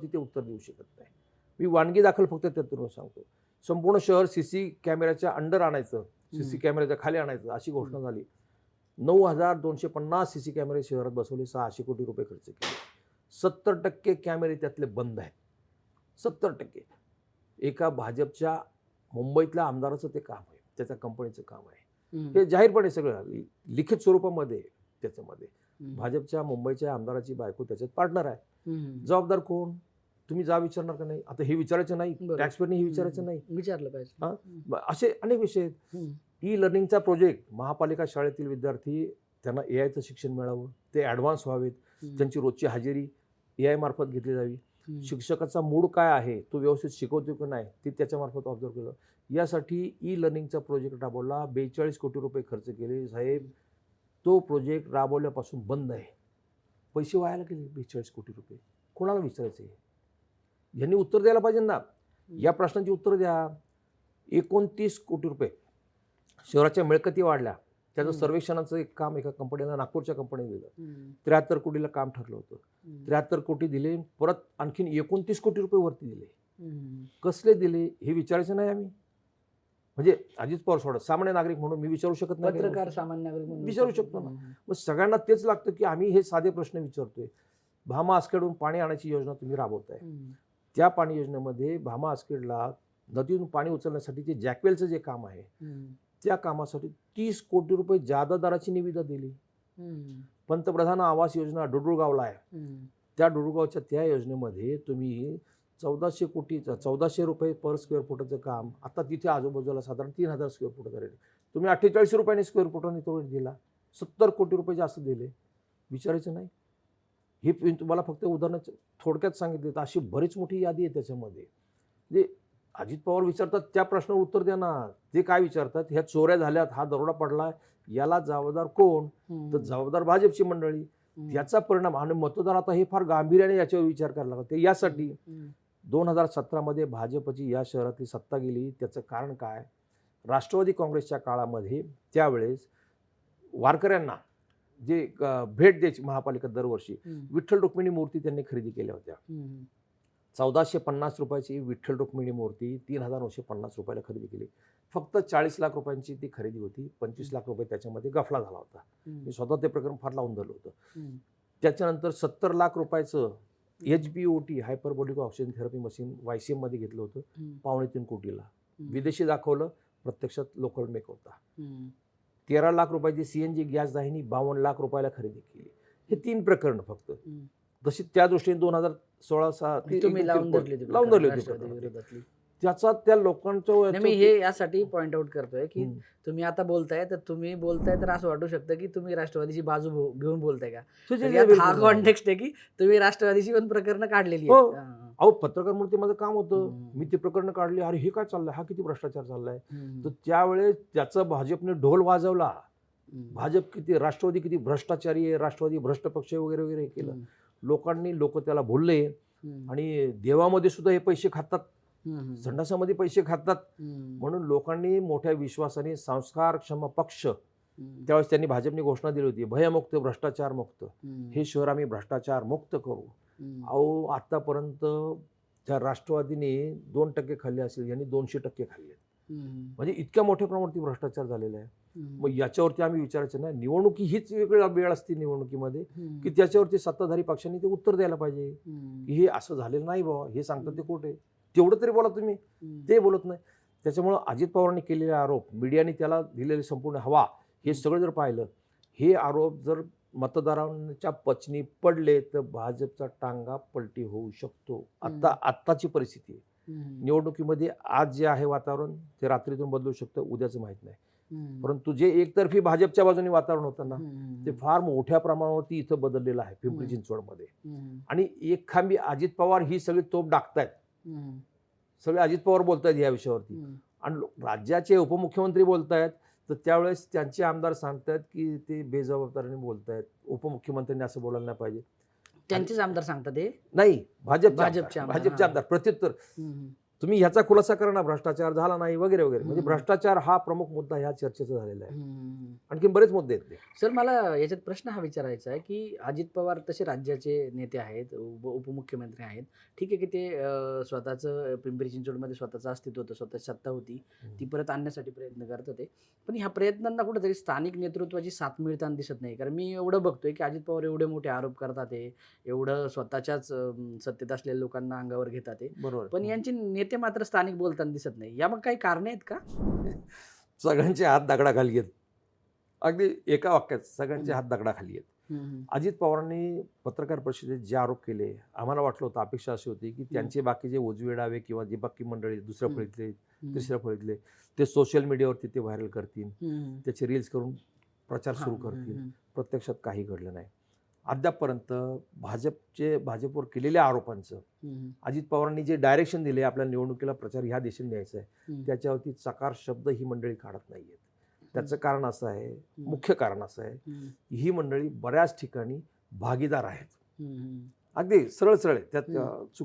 ते उत्तर देऊ शकत नाही. मी वानगी दाखल फक्त त्यातून सांगतो. संपूर्ण शहर सीसी कॅमेऱ्याच्या अंडर आणायचं, सीसी कॅमेऱ्याच्या खाली आणायचं अशी घोषणा झाली. 9,250 सीसी कॅमेरे शहरात बसवले, 600 कोटी रुपये खर्च केले. 70% कॅमेरे त्यातले बंद आहेत. 70%. एका भाजपच्या मुंबईतल्या आमदाराचं ते काम आहे, त्याच्या कंपनीचं काम आहे. हे जाहीरपणे सगळं लिखित स्वरूपामध्ये त्याच्यामध्ये भाजपच्या मुंबईच्या आमदाराची बायको त्याच्यात पार्टनर आहे. जबाबदार कोण? तुम्ही जा विचारणार का नाही? आता हे विचारायचं नाही, टॅक्सपेअरने हे विचारायचं नाही, विचारलं पाहिजे. असे अनेक विषय आहेत. ई लर्निंगचा प्रोजेक्ट, महापालिका शाळेतील विद्यार्थी त्यांना एआयचं शिक्षण मिळावं, ते ॲडव्हान्स व्हावेत, त्यांची रोजची हजेरी एआय मार्फत घेतली जावी. शिक्षकाचा मूड काय आहे, तो व्यवस्थित शिकवतो की नाही ते त्याच्यामार्फत ऑब्झर्व केलं. यासाठी ई लर्निंगचा प्रोजेक्ट राबवला. 42 कोटी रुपये खर्च केले. साहेब, तो प्रोजेक्ट राबवल्यापासून बंद आहे. पैसे वायाला गेले 42 कोटी रुपये. कोणाला विचारायचं आहे? यांनी उत्तर द्यायला पाहिजे ना. या प्रश्नांची उत्तर द्या. 29 कोटी रुपये शहराच्या मिळकती वाढल्या. त्याचं सर्वेक्षणाचं एक काम एका कंपनीला, नागपूरच्या कंपनीने दिलं. 73 कोटीला काम ठरलं होतं. 73 कोटी दिले, परत आणखीन 29 कोटी रुपये वरती दिले. कसले दिले हे विचारायचं नाही आम्ही? म्हणजे अजित पवार सोडा, सामान्य नागरिक म्हणून मी विचारू शकत नाही? पत्रकार, सामान्य नागरिक म्हणून विचारू शकतो ना. मग सगळ्यांना तेच लागतं की आम्ही हे साधे प्रश्न विचारतोय. भामा आसखेडून पाणी आणायची योजना तुम्ही राबवताय. त्या पाणी योजनेमध्ये भामा आसखेडला नदीतून पाणी उचलण्यासाठी जे जॅकवेलचं जे काम आहे त्या कामासाठी 30 कोटी रुपये जादा दराची निविदा दिली. पंतप्रधान आवास योजना डुडुळगावला आहे. त्या डुडुळगावच्या त्या योजनेमध्ये तुम्ही 1400 रुपये पर स्क्वेअर फुटाचं काम, आता तिथे आजूबाजूला साधारण 3,000 स्क्वेअर फुटाचा रेट, तुम्ही 48 रुपयांनी स्क्वेअर फुटाने तो रेट दिला. 70 कोटी रुपये जास्त दिले. विचारायचं नाही? हे मी तुम्हाला फक्त उदाहरण थोडक्यात सांगितले. अशी बरीच मोठी यादी आहे त्याच्यामध्ये. म्हणजे अजित पवार विचारतात त्या प्रश्नावर उत्तर द्या ना. ते काय विचारतात? ह्या चोऱ्या झाल्यात, हा दरोडा पडला, याला जबाबदार कोण? तर जबाबदार भाजपची मंडळी. याचा परिणाम आणि मतदार आता हे फार गांभीर्याने याच्यावर विचार करायला लागते. यासाठी 2017 भाजपची या शहरातली सत्ता गेली. त्याचं कारण काय? राष्ट्रवादी काँग्रेसच्या काळामध्ये त्यावेळेस वारकऱ्यांना जे भेट द्यायची महापालिका दरवर्षी, विठ्ठल रुक्मिणी मूर्ती त्यांनी खरेदी केल्या होत्या. 1450 रुपयाची विठ्ठल रुक्मिणी मूर्ती 3,950 रुपयाला खरेदी केली. फक्त 40 लाख रुपयांची ती खरेदी होती. 25 लाख रुपये त्याच्यामध्ये गफला झाला होता. मी स्वतः ते प्रकरण फार लावून धरलं होतं. त्याच्यानंतर 70 लाख रुपयाचं HPOT, hyperbolic oxygen therapy machine, YCM मध्ये घेतलं होतं 2.25 कोटीला. विदेशी दाखवलं, प्रत्यक्षात लोकल मेक होता. 13 लाख रुपयाची CNG गॅस दाहिनी 52 लाख रुपयाला खरेदी केली. हे 3 प्रकरण फक्त. तशी त्या दृष्टीने 2016 लावून धरली होती. त्याचा त्या लोकांच्या मी हे यासाठी पॉइंट आउट करतोय की तुम्ही आता बोलताय तर असं वाटू शकतं की तुम्ही राष्ट्रवादीची बाजू घेऊन बोलताय का? हा कॉन्टेक्स्ट आहे की तुम्ही राष्ट्रवादीची पण प्रकरणं काढलेली आहेत. अहो, पत्रकार म्हणून ते माझं काम होतं. मी ते प्रकरणं काढली. अरे हे काय चाललंय, हा किती भ्रष्टाचार चाललाय. तर त्यावेळेस त्याचा भाजपने ढोल वाजवला. भाजप किती, राष्ट्रवादी किती भ्रष्टाचारी आहे, राष्ट्रवादी भ्रष्ट पक्ष वगैरे वगैरे केलं. लोक त्याला भुलले. आणि देवामध्ये सुद्धा हे पैसे खातात, संडासामध्ये पैसे खातात. म्हणून लोकांनी मोठ्या विश्वासाने संस्कारक्षम पक्ष, त्यावेळेस त्यांनी भाजपने घोषणा दिली होती, भयमुक्त, भ्रष्टाचार मुक्त, हे शहर आम्ही भ्रष्टाचार मुक्त करू. अहो, आतापर्यंत त्या राष्ट्रवादीने 2% खाल्ले असेल, यांनी 200% खाल्ले. म्हणजे इतक्या मोठ्या प्रमाणात भ्रष्टाचार झालेला आहे. मग याच्यावरती आम्ही विचारायचं नाही. निवडणुकी हीच वेगळी वेळ असते निवडणुकीमध्ये की त्याच्यावरती सत्ताधारी पक्षांनी ते उत्तर द्यायला पाहिजे की हे असं झालेलं नाही बाबा, हे सांगतात ते खोटे, तेवढं तरी बोला तुम्ही. ते बोलत नाही. त्याच्यामुळं अजित पवारांनी केलेले आरोप, मीडियाने त्याला दिलेली संपूर्ण हवा, हे सगळं जर पाहिलं, हे आरोप जर मतदारांच्या पचनी पडले तर भाजपचा टांगा पलटी होऊ शकतो. आत्ताची परिस्थिती आहे. निवडणुकीमध्ये आज जे आहे वातावरण ते रात्रीतून बदलू शकतं, उद्याचं माहीत नाही. परंतु जे एकतर्फी भाजपच्या बाजूने वातावरण होतं ना ते फार मोठ्या प्रमाणावरती इथं बदललेलं आहे पिंपरी चिंचवडमध्ये. आणि एक खांबी अजित पवार ही सगळी तोप डाकतायत, सगळे अजित पवार बोलतायत या विषयावरती आणि राज्याचे उपमुख्यमंत्री बोलतायत. तर त्यावेळेस त्यांचे आमदार सांगतायत की ते बेजबाबदारीने बोलतायत, उपमुख्यमंत्र्यांनी असं बोलायला नाही पाहिजे. त्यांचेच आमदार सांगतात हे. नाही, भाजपचे आमदार, भाजपचे आमदार प्रत्युत्तर तुम्ही ह्याचा खुलासा करा ना, भ्रष्टाचार झाला नाही वगैरे वगैरे. म्हणजे भ्रष्टाचार हा प्रमुख मुद्दा ह्या चर्चेचा झालेला आहे. आणखी बरेच मुद्दे आहेत. सर, मला याच्यात प्रश्न हा विचारायचा आहे की अजित पवार तसे राज्याचे नेते आहेत, उपमुख्यमंत्री आहेत. ठीक आहे की ते स्वतःचं पिंपरी चिंचवडमध्ये स्वतःचं अस्तित्व होतं, स्वतःची सत्ता होती, ती परत आणण्यासाठी प्रयत्न करत होते. पण ह्या प्रयत्नांना कुठेतरी स्थानिक नेतृत्वाची साथ मिळताना दिसत नाही. कारण मी एवढं बघतोय की अजित पवार एवढे मोठे आरोप करतात, ते एवढं स्वतःच्याच सत्तेत असलेल्या लोकांना अंगावर घेतात ते, बरोबर. पण यांचे नेते मात्र स्थानिक बोलताना दिसत नाही. या मग काही कारणे आहेत का? सगळ्यांचे हात दगडाखाली आहेत. अगदी एका वाक्यात सगळ्यांचे हात दगडाखाली आहेत. अजित पवारांनी पत्रकार परिषदेत जे आरोप केले, आम्हाला वाटलं होतं, अपेक्षा अशी होती की त्यांचे बाकीचे उजवे डावे किंवा जी बाकी मंडळी दुसऱ्या फळीतले तिसऱ्या फळीतले ते सोशल मीडियावरती ते व्हायरल करतील, त्याचे रील्स करून प्रचार सुरू करतील. प्रत्यक्षात काही घडलं नाही. अद्यापपर्यंत भाजपवर केलेल्या आरोपांचं, अजित पवारांनी जे डायरेक्शन दिले आपल्या निवडणुकीला प्रचार ह्या दिशेने द्यायचा आहे, त्याच्यावरती चकार शब्द ही मंडळी काढत नाहीयेत. त्याचं कारण असं आहे, मुख्य कारण असं आहे, ही मंडळी बऱ्याच ठिकाणी भागीदार आहेत. अगदी सरळ सरळ त्यात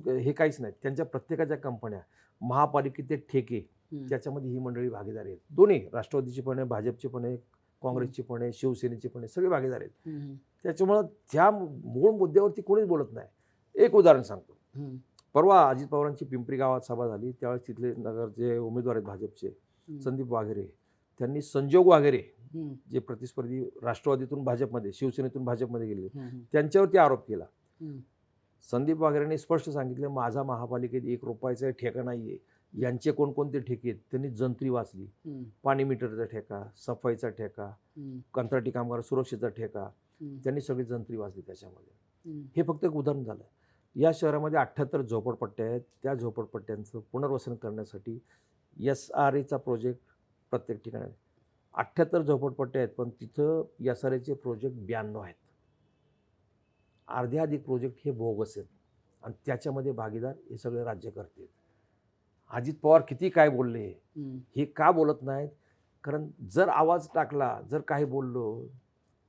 हे काहीच नाही. त्यांच्या प्रत्येकाच्या कंपन्या, महापालिकेचे ठेके, त्याच्यामध्ये ही मंडळी भागीदार आहेत. दोन्ही, राष्ट्रवादीची पण आहे, भाजपची पण आहे, काँग्रेसची पण आहे, शिवसेनेची पण आहे, सगळे भागीदार आहेत. त्याच्यामुळं त्या मूळ मुद्द्यावरती कोणीच बोलत नाही. एक उदाहरण सांगतो. परवा अजित पवारांची पिंपरी गावात सभा झाली, त्यावेळेस तिथले नगरचे उमेदवार आहेत भाजपचे, संदीप वाघेरे, त्यांनी संजोग वाघेरे जे प्रतिस्पर्धी राष्ट्रवादीतून भाजपमध्ये, शिवसेनेतून भाजपमध्ये गेले, त्यांच्यावरती आरोप केला. संदीप वाघेरेंनी स्पष्ट सांगितलं, माझा महापालिकेत ₹1 ठेका नाहीये. यांचे कोणकोणते ठेके आहेत त्यांनी जंत्री वाचली. पाणी मीटरचा ठेका, सफाईचा ठेका, कंत्राटी कामगार सुरक्षेचा ठेका, त्यांनी सगळी जंत्री वाचली त्याच्यामध्ये. हे फक्त एक उदाहरण झालं. या शहरामध्ये 78 झोपडपट्ट्या आहेत. त्या झोपडपट्ट्यांचं पुनर्वसन करण्यासाठी SRAचा प्रोजेक्ट प्रत्येक ठिकाणी आहे. 78 झोपडपट्ट्या आहेत, पण तिथं SRAचे प्रोजेक्ट 92 आहेत. अर्ध्याधिक प्रोजेक्ट हे बोगस आहेत आणि त्याच्यामध्ये भागीदार हे सगळे राज्यकर्ते आहेत. अजित पवार किती काय बोलले, हे का बोलत नाहीत? कारण जर आवाज टाकला, जर काही बोललो,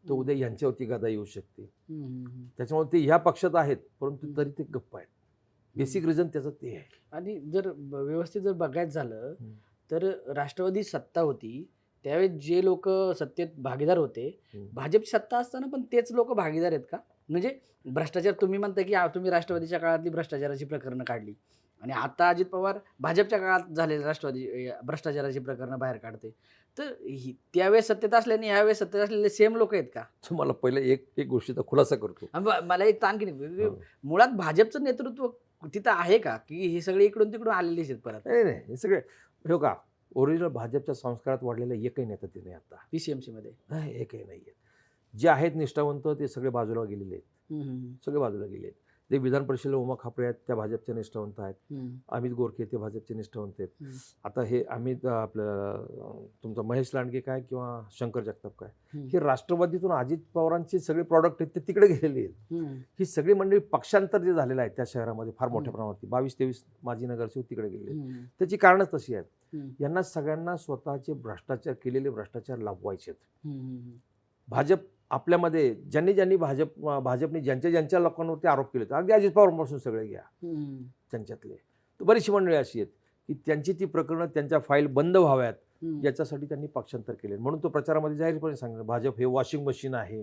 तर उद्या यांच्यावरती गदा येऊ शकते. त्याच्यामुळे ते ह्या पक्षात आहेत, परंतु तरी ते गप्प आहेत. बेसिक रिझन त्याचं ते आहे. आणि जर व्यवस्थित जर बघायचं झालं तर राष्ट्रवादी सत्ता होती त्यावेळेस जे लोक सत्तेत भागीदार होते, भाजपची सत्ता असताना पण तेच लोक भागीदार आहेत का? म्हणजे भ्रष्टाचार तुम्ही म्हणता की तुम्ही राष्ट्रवादीच्या काळातली भ्रष्टाचाराची प्रकरणं काढली आणि आता अजित पवार भाजपच्या काळात झालेले राष्ट्रवादी भ्रष्टाचाराची प्रकरणं बाहेर काढते, तर त्यावेळेस सत्तेत असल्याने यावेळेस सत्तेत असलेले सेम लोक आहेत का? तुम्हाला पहिले एक गोष्टीचा खुलासा करतो. मला एक आणखी मुळात भाजपचं नेतृत्व तिथं आहे का, की हे सगळे इकडून तिकडून आलेलेच आहेत परत? नाही, हे सगळे हो का ओरिजिनल भाजपच्या संस्कारात वाढलेलं एकही नेता ते नाही. आता PCMC मध्ये एकही नाही आहे. जे आहेत निष्ठावंत ते सगळे बाजूला गेलेले आहेत. सगळे बाजूला गेले आहेत. ते विधान परिषदेला उमा खापरे आहेत, त्या भाजपचे निष्ठावंत आहेत. अमित गोरखे ते भाजपचे निष्ठावंत आहेत. आता हे अमित आपलं तुमचा महेश लांडगे काय किंवा शंकर जगताप काय, हे राष्ट्रवादीतून अजित पवारांचे सगळे प्रॉडक्ट आहेत ते तिकडे गेलेले आहेत. ही सगळी मंडळी पक्षांतर जे झालेलं आहे त्या शहरामध्ये फार मोठ्या प्रमाणावरती 22-23 माजी नगरसेवक तिकडे गेले. त्याची कारणच तशी आहेत. यांना सगळ्यांना स्वतःचे भ्रष्टाचार केलेले भ्रष्टाचार लाभवायचे आहेत. भाजप आपल्यामध्ये ज्यांनी भाजपने ज्यांच्या लोकांवरती आरोप केले, अगदी अजित पवारांपासून सगळे घ्या, त्यांच्यातले तर बरीचशी मंडळी अशी आहेत की त्यांची ती प्रकरणं त्यांच्या फाईल बंद व्हाव्यात याच्यासाठी त्यांनी पक्षांतर केले. म्हणून तो प्रचारामध्ये जाहीरपणे सांगितलं, भाजप हे वॉशिंग मशीन आहे.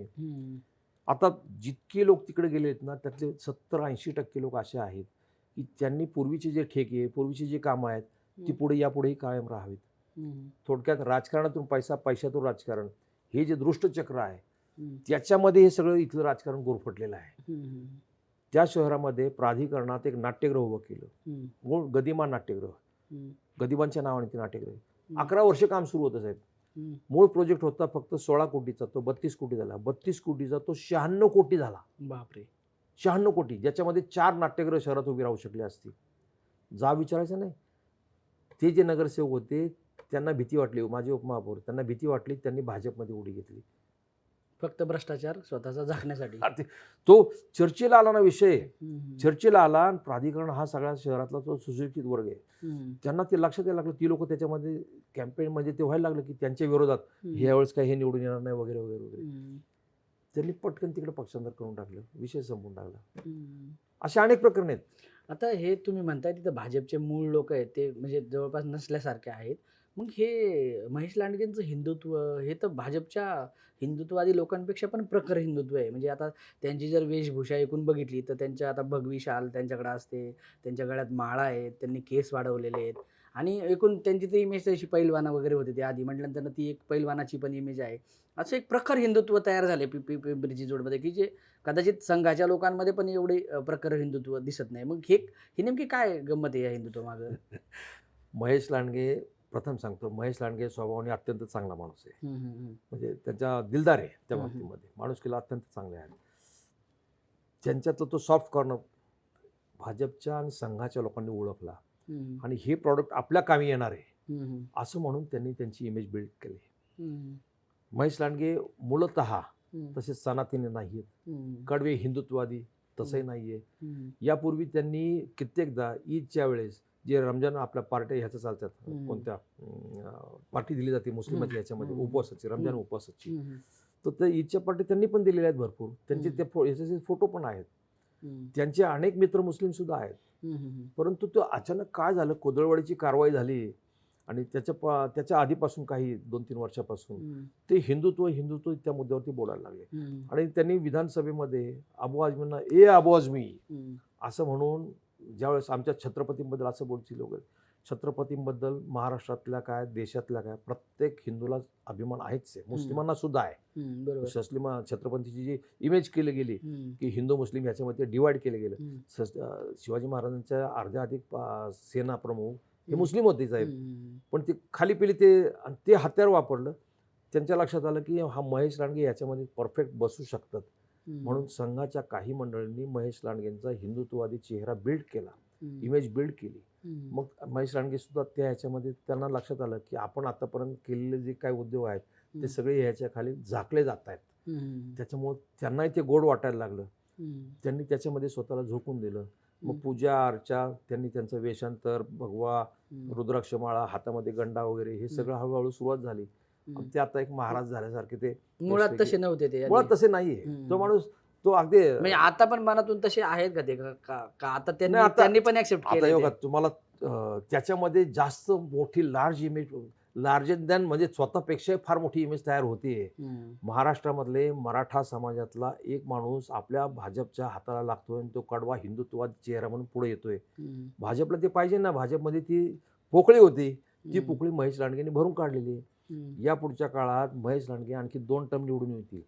आता जितके लोक तिकडे गेले आहेत ना, त्यातले 70-80% लोक असे आहेत की त्यांनी पूर्वीचे जे ठेके, पूर्वीची जी कामं आहेत ती यापुढेही कायम राहावीत. थोडक्यात राजकारणातून पैसा, पैशातून राजकारण, हे जे दृष्टचक्र आहे त्याच्यामध्ये हे सगळं इथलं राजकारण गुरफटलेलं आहे. त्या शहरामध्ये प्राधिकरणात एक नाट्यगृह उभं केलं, मूळ गदिमा नाट्यगृह, गदिमांच्या नावाने ते नाट्यगृह. 11 वर्ष काम सुरू होतं साहेब. मूळ प्रोजेक्ट होता फक्त 16 कोटीचा, तो 32 कोटी झाला. 32 कोटीचा तो 96 कोटी झाला. बापरे, 96 कोटी, ज्याच्यामध्ये 4 नाट्यगृह शहरात उभी राहू शकले असती. जा विचारायचं नाही. ते जे नगरसेवक होते त्यांना भीती वाटली, माझे उपमहापौर, त्यांना भीती वाटली, त्यांनी भाजपमध्ये उडी घेतली. फक्त भ्रष्टाचार स्वतःचा झाकण्यासाठी. तो चर्चेला आला ना विषय, हम्म. चर्चेला आला आणि प्राधिकरण हा सगळ्या शहरातला तो सुशिक्षित वर्ग आहे. हम्म. त्यांना ते लक्षात यायला लागलं, ती लोक त्याच्यामध्ये कॅम्पेन म्हणजे ते व्हायला लागलं की त्यांच्या विरोधात हम्म. यावेळेस काही हे निवडून येणार नाही वगैरे वगैरे वगैरे. हम्म. त्यांनी पटकन तिकडे पक्षांतर करून टाकलं, विषय संपून टाकला. हम्म. अशा अनेक प्रकरण आहेत. आता हे तुम्ही म्हणताय तिथं भाजपचे मूळ लोक आहेत ते म्हणजे जवळपास नसल्यासारखे आहेत. मग हे महेश लांडगेंचं हिंदुत्व हे तर भाजपच्या हिंदुत्ववादी लोकांपेक्षा पण प्रखर हिंदुत्व आहे. म्हणजे आता त्यांची जर वेशभूषा ऐकून बघितली तर त्यांच्या आता भगवी शाल त्यांच्याकडे असते, त्यांच्या गळ्यात माळा आहेत, त्यांनी केस वाढवलेले आहेत आणि एकूण त्यांची ती इमेज तशी पैलवाना वगैरे होती. ते आधी म्हटल्यानंतर ती एक पैलवानाची पण इमेज आहे. असं एक प्रखर हिंदुत्व तयार झाले पिंपरी चिंचवडमध्ये की जे कदाचित संघाच्या लोकांमध्ये पण एवढे प्रखर हिंदुत्व दिसत नाही. मग ही नेमकी काय गंमत आहे या हिंदुत्व मागं? महेश लांडगे, प्रथम सांगतो, महेश लांडगे स्वभावाने अत्यंत चांगला माणूस आहे. म्हणजे त्यांच्या दिलदार आहे त्या बाबतीमध्ये, माणुसकीला अत्यंत चांगले आहे. त्यांच्यातला तो सॉफ्ट कॉर्नर भाजपच्या आणि संघाच्या लोकांनी ओळखला आणि हे प्रॉडक्ट आपल्या कामी येणार आहे असं म्हणून त्यांनी त्यांची इमेज बिल्ड केली. महेश लांडगे मूलतः तसे सनातनी नाहीत, कडवे हिंदुत्ववादी तसंही नाहीये. यापूर्वी त्यांनी कित्येकदा ईदच्या वेळेस जे रमजान आपल्या पार्ट्या ह्याचं चालतात, कोणत्या पार्टी दिली जाते मुस्लिमाच्या ह्याच्यामध्ये उपवासाची, रमजान उपवासाची, तर त्या ईदच्या पार्टी त्यांनी पण दिलेल्या आहेत भरपूर. त्यांचे ते याचे फोटो पण आहेत. त्यांचे अनेक मित्र मुस्लिम सुद्धा आहेत. परंतु तो अचानक काय झालं, कोदळवाडीची कारवाई झाली आणि त्याच्या आधीपासून काही 2-3 वर्षापासून ते हिंदुत्व त्या मुद्द्यावरती बोलायला लागले आणि त्यांनी विधानसभेमध्ये अबू आझमींना अबू आझमी असं म्हणून, ज्यावेळेस आमच्या छत्रपतींबद्दल असं बोलतील वगैरे, छत्रपतींबद्दल महाराष्ट्रातल्या काय देशातल्या काय प्रत्येक हिंदूला अभिमान आहेच आहे, मुस्लिमांना सुद्धा आहे. छत्रपतीची जी इमेज केली गेली की हिंदू मुस्लिम ह्याच्यामध्ये डिवाइड केलं गेलं. शिवाजी महाराजांच्या अर्ध्या अधिक सेना प्रमुख हे मुस्लिम होते साहेब, पण ते खाली पेली ते हत्यार वापरलं. त्यांच्या लक्षात आलं की हा महेश लांडगे याच्यामध्ये परफेक्ट बसू शकतात, म्हणून संघाच्या काही मंडळींनी महेश लांडगेंचा हिंदुत्ववादी चेहरा बिल्ड केला, इमेज बिल्ड केली. मग महेश लांडगे सुद्धा त्या ह्याच्यामध्ये त्यांना लक्षात आलं की आपण आतापर्यंत केलेले जे काही उद्योग आहेत ते सगळे ह्याच्या खाली झाकले जात आहेत. त्याच्यामुळे त्यांनाही ते गोड वाटायला लागलं. त्यांनी त्याच्यामध्ये स्वतःला झोकून दिलं. मग पूजा अर्चा, त्यांनी त्यांचं वेषांतर, भगवा, रुद्राक्षमाळा, हातामध्ये गंडा वगैरे हे सगळं हळूहळू सुरुवात झाली. ते आता एक महाराज झाल्यासारखे ते मुळात तसे नव्हते ते, मुळात तसे नाहीये तो माणूस. तो अगदी म्हणजे आता पण मनातून तसे आहेत का ते का आता त्यांनी पण ऍक्सेप्ट आता केलं? तुम्हाला त्याच्यामध्ये जास्त मोठी लार्ज इमेज, लार्जर दॅन म्हणजे स्वतःपेक्षा फार मोठी इमेज तयार होतीये. महाराष्ट्रामधले मराठा समाजातला एक माणूस आपल्या भाजपच्या हाताला लागतोय आणि तो कडवा हिंदुत्ववादी चेहरा म्हणून पुढे येतोय. भाजपला ते पाहिजे ना, भाजपमध्ये ती पोकळी होती, ती पोकळी महेश लांडगेंनी भरून काढलेली. या पुढच्या काळात महेश लांडगे आणखी 2 टर्म निवडून येतील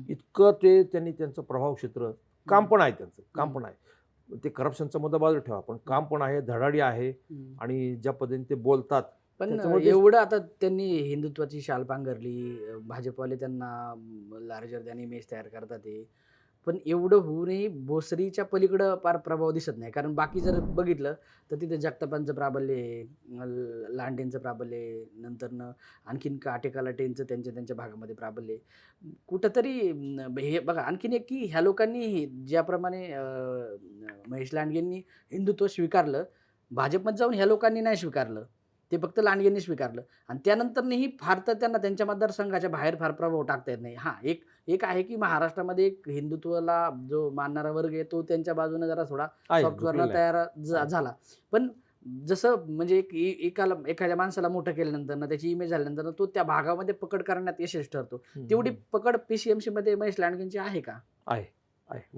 इतकं त्यांनी त्यांचं प्रभाव क्षेत्र, काम पण आहे त्यांचं, काम पण आहे. ते करप्शनचा मुद्दा बाजूला ठेवा, पण काम पण आहे, धडाडी आहे आणि ज्या पद्धतीने ते बोलतात. पण एवढं आता त्यांनी हिंदुत्वाची शाल पांघरली, भाजपवाले त्यांना लार्जर दॅन इमेज तयार करतात ते, पण एवढं होऊनही भोसरीच्या पलीकडं फार प्रभाव दिसत नाही. कारण बाकी जर बघितलं तर तिथे जगतापांचं प्राबल्य आहे, लांडेंचं प्राबल्य आहे, नंतरनं आणखीन काटेकालाटेंचं त्यांच्या भागामध्ये प्राबल्य आहे. कुठंतरी हे बघा आणखीन एक की ह्या लोकांनी ज्याप्रमाणे महेश लांडगेंनी हिंदुत्व स्वीकारलं, भाजपमध्ये जाऊन ह्या लोकांनी नाही स्वीकारलं, ते फक्त लांडगेंनी स्वीकारलं आणि त्यानंतरही फार तर त्यांना त्यांच्या मतदारसंघाच्या बाहेर फार प्रभाव टाकता येत नाही. हां, एक आहे की महाराष्ट्रामध्ये एक हिंदुत्वाला जो मानणारा वर्ग आहे तो त्यांच्या बाजूने जरा थोडा सॉफ्ट कॉर्नर तयार झाला. पण जसं म्हणजे एखाद्या माणसाला मोठं केल्यानंतर त्याची इमेज झाल्यानंतर तो त्या भागामध्ये पकड करण्यात यशस्वी ठरतो. तेवढी पकड PCMC मध्ये महेश लांडगेंची आहे का? आहे.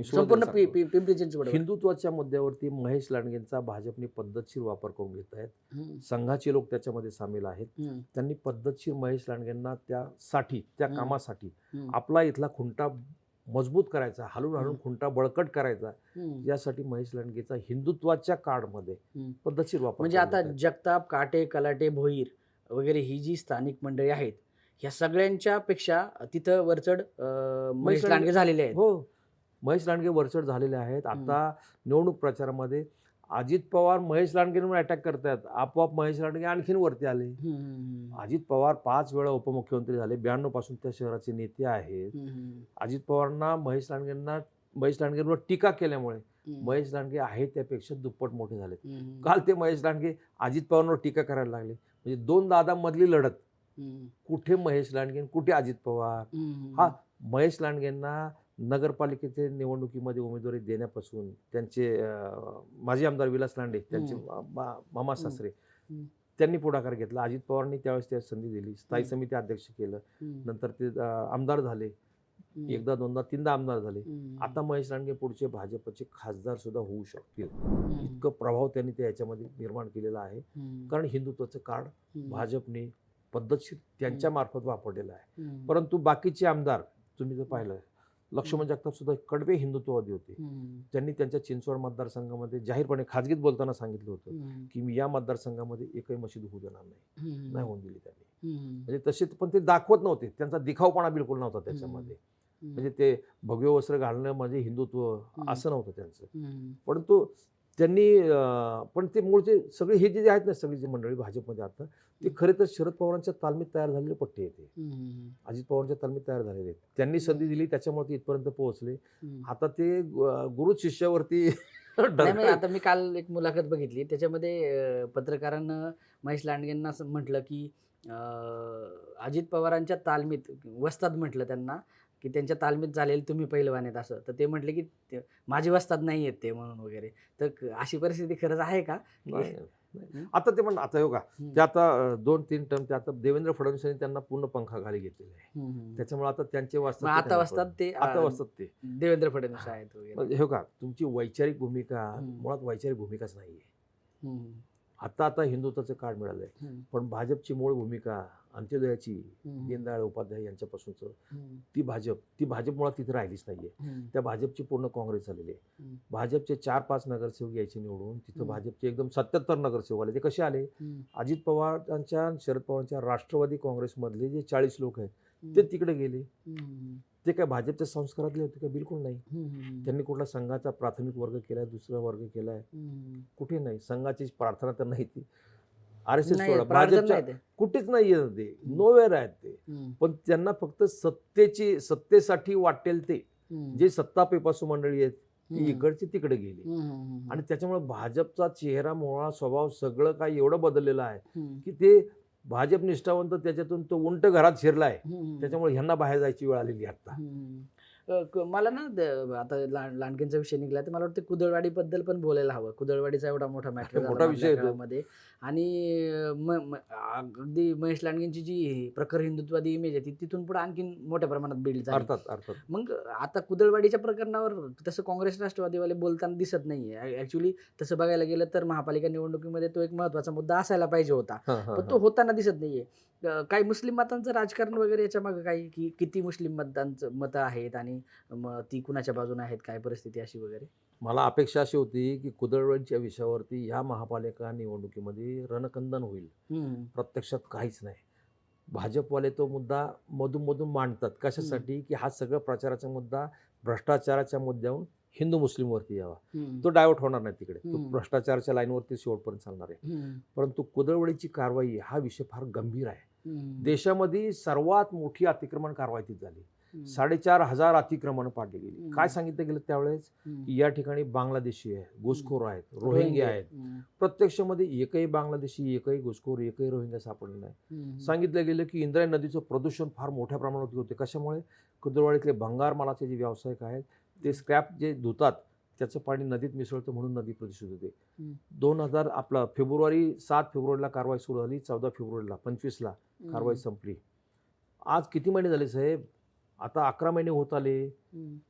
संपूर्ण पिंपरी चिंचवड हिंदुत्वाच्या मुद्द्यावरती महेश लांडगेंचा भाजपने पद्धतशीर वापर करून घेत आहेत. संघाचे लोक त्याच्यामध्ये सामील आहेत. त्यांनी पद्धतशीर महेश लांडगेंना त्या कामासाठी आपला इथला खुंटा मजबूत करायचा, हलून खुंटा बळकट करायचा, यासाठी महेश लांडगेचा हिंदुत्वाच्या काळमध्ये पद्धतशीर वापर. म्हणजे आता जगताप, काटे, कलाटे, भोईर वगैरे ही जी स्थानिक मंडळी आहेत ह्या सगळ्यांच्या पेक्षा तिथं वरचढ महेश लांडगे झालेले आहेत. हो, महेश लांडगे वरचढ झालेले आहेत. आता निवडणूक प्रचारामध्ये अजित पवार महेश लांडगेंवर अटॅक करतात, आपोआप महेश लांडगे आणखीन वरती आले. अजित पवार 5 वेळा उपमुख्यमंत्री झाले, 92 पासून त्या शहराचे नेते आहेत. अजित पवारांना महेश लांडगेंवर टीका केल्यामुळे महेश लांडगे आहेत त्यापेक्षा दुप्पट मोठे झाले. काल ते महेश लांडगे अजित पवारांवर टीका करायला लागले. म्हणजे 2 दादांमधली लढत, कुठे महेश लांडगे कुठे अजित पवार. हा महेश लांडगेंना नगरपालिकेचे निवडणुकीमध्ये उमेदवारी देण्यापासून त्यांचे माजी आमदार विलास लांडे, त्यांचे मामा सासरे, त्यांनी पुढाकार घेतला. अजित पवारांनी त्यावेळेस त्या संधी दिली, स्थायी समिती अध्यक्ष केलं, नंतर ते आमदार झाले, एकदा दोनदा तीनदा आमदार झाले. आता महेश लांडगे पुढचे भाजपचे खासदार सुद्धा होऊ शकतील, इतकं प्रभाव त्यांनी त्या याच्यामध्ये निर्माण केलेला आहे. कारण हिंदुत्वाचं कार्ड भाजपने पद्धतशीर त्यांच्या मार्फत वापरलेलं आहे. परंतु बाकीचे आमदार तुम्ही जर पाहिलं, लक्ष्मण जगताप सुद्धा कडवे हिंदुत्ववादी होते. त्यांनी त्यांच्या चिंचवड मतदारसंघामध्ये जाहीरपणे खाजगीत बोलताना सांगितलं होतं की मी या मतदारसंघामध्ये एकही मशीद होऊ देणार नाही होऊन दिली त्यांनी. म्हणजे तसे पण ते दाखवत नव्हते, त्यांचा दिखावपणा बिलकुल नव्हता त्याच्यामध्ये. म्हणजे ते भगवे वस्त्र घालणं म्हणजे हिंदुत्व असं नव्हतं त्यांचं. परंतु त्यांनी पण ते मूळचे सगळे हे जे आहेत ना, सगळी जी मंडळी भाजपमध्ये आता, ते खरे तर शरद पवारांच्या तालमीत तयार झालेले पट्टे येते, अजित पवारांच्या तालमीत तयार झालेले आहेत. त्यांनी संधी दिली त्याच्यामुळे ते इथपर्यंत पोहोचले. आता ते गुरु शिष्यावरती आता मी काल एक मुलाखत बघितली, त्याच्यामध्ये पत्रकारांना महेश लांडगेंना असं म्हटलं की अजित पवारांच्या तालमीत वस्ताद म्हटलं त्यांना की त्यांच्या तालमीत झालेले तुम्ही पहिलवान आहेत असं. तर ते म्हटले की माझी वस्ताद नाही आहेत ते म्हणून वगैरे. तर अशी परिस्थिती खरंच आहे का? आता ते आता हो का, ते आता 2-3 टर्म ते आता देवेंद्र फडणवीसांनी त्यांना पूर्ण पंखाखाली घेतलेले आहे. त्याच्यामुळे आता त्यांचे आता वस्ताद ते देवेंद्र फडणवीस आहेत वगैरे. हो का, तुमची वैचारिक भूमिका मुळात वैचारिक भूमिकाच नाहीये. आता हिंदुत्वाचं कार्ड मिळालंय, पण भाजपची मूळ भूमिका अंत्योदयाची, दीनदयाळ उपाध्याय यांच्यापासूनच ती भाजप मुळात तिथे राहिलीच नाहीये. त्या भाजपची पूर्ण काँग्रेस झालेली आहे. भाजपचे 4-5 नगरसेवक यायचे निवडून, तिथं भाजपचे एकदम 77 नगरसेवक आले. ते कसे आले? अजित पवारांच्या शरद पवारांच्या राष्ट्रवादी काँग्रेसमधले जे 40 लोक आहेत ते तिकडे गेले. ते काय भाजपच्या संस्कारातले होते का? बिलकुल नाही. त्यांनी कुठला संघाचा प्राथमिक वर्ग केलाय, दुसरा वर्ग केलाय? कुठे नाही. संघाची प्रार्थना तर नाही, ती RSS सोडा, भाजपच्या कुठेच नाहीये ते, नोवेअर आहेत ते. पण त्यांना फक्त सत्तेसाठी वाटेल ते जे सत्ता पेपासू मंडळी आहेत ती इकडची तिकडे गेली. आणि त्याच्यामुळे भाजपचा चेहरा, मोहळा, स्वभाव सगळं काही एवढं बदललेलं आहे की ते भाजप निष्ठावंत त्याच्यातून तो उंट घरात शिरलाय. त्याच्यामुळे ह्यांना बाहेर जायची वेळ आलेली आता. मला ना आता लांडगेंचा विषय निघाला तर मला वाटतं कुदळवाडीबद्दल पण बोलायला हवं. कुदळवाडीचा एवढा मोठा मॅटर मोठा विषय मध्ये. आणि अगदी महेश लांडगेंची जी प्रखर हिंदुत्ववादी इमेज आहे ती तिथून पुढे आणखीन मोठ्या प्रमाणात बिल्ड झाली. अर्थात. मग आता कुदळवाडीच्या प्रकरणावर तसं काँग्रेस राष्ट्रवादीवाले बोलताना दिसत नाहीये. ऍक्च्युली तसं बघायला गेलं तर महापालिका निवडणुकीमध्ये तो एक महत्वाचा मुद्दा असायला पाहिजे होता, पण तो होताना दिसत नाहीये. काही मुस्लिम मतांचं राजकारण वगैरे याच्या मागे काही की किती मुस्लिम मतं आहेत आणि ती कुणाच्या बाजूने आहेत, काय परिस्थिती अशी वगैरे? मला अपेक्षा अशी होती की कुदळवाडीच्या विषयावरती या महापालिका निवडणुकीमध्ये रणकंदन होईल. प्रत्यक्षात काहीच नाही. भाजपवाले तो मुद्दा मधून मांडतात. कशासाठी? की हा सगळा प्रचाराचा मुद्दा भ्रष्टाचाराच्या मुद्द्याहून हिंदू मुस्लिमवरती यावा. तो डायव्हर्ट होणार नाही तिकडे, तो भ्रष्टाचाराच्या लाईनवरती शेवटपर्यंत चालणार आहे. परंतु कुदळवाडीची कारवाई हा विषय फार गंभीर आहे. देशामध्ये सर्वात मोठी अतिक्रमण कारवाई ती झाली. 4,500 अतिक्रमण पाडली गेली. काय सांगितलं गेलं त्यावेळेस? की या ठिकाणी बांगलादेशी आहे, घुसखोर आहेत, रोहिंग्या आहेत. प्रत्यक्षामध्ये एकही बांगलादेशी, एकही घुसखोर, एकही रोहिंग्या सापडले नाही. सांगितलं गेलं की इंद्रायणी नदीचं प्रदूषण फार मोठ्या प्रमाणात होते. कशामुळे? कुदळवाडीतले भंगार मालाचे जे व्यावसायिक आहेत ते स्क्रॅप जे धुतात त्याचं पाणी नदीत मिसळतं म्हणून नदी प्रदूषित होते. 7 फेब्रुवारीला कारवाई सुरू झाली, 14 फेब्रुवारीला 25ला कारवाई संपली. आज किती महिने झाले साहेब? आता 11 महिने होत आले.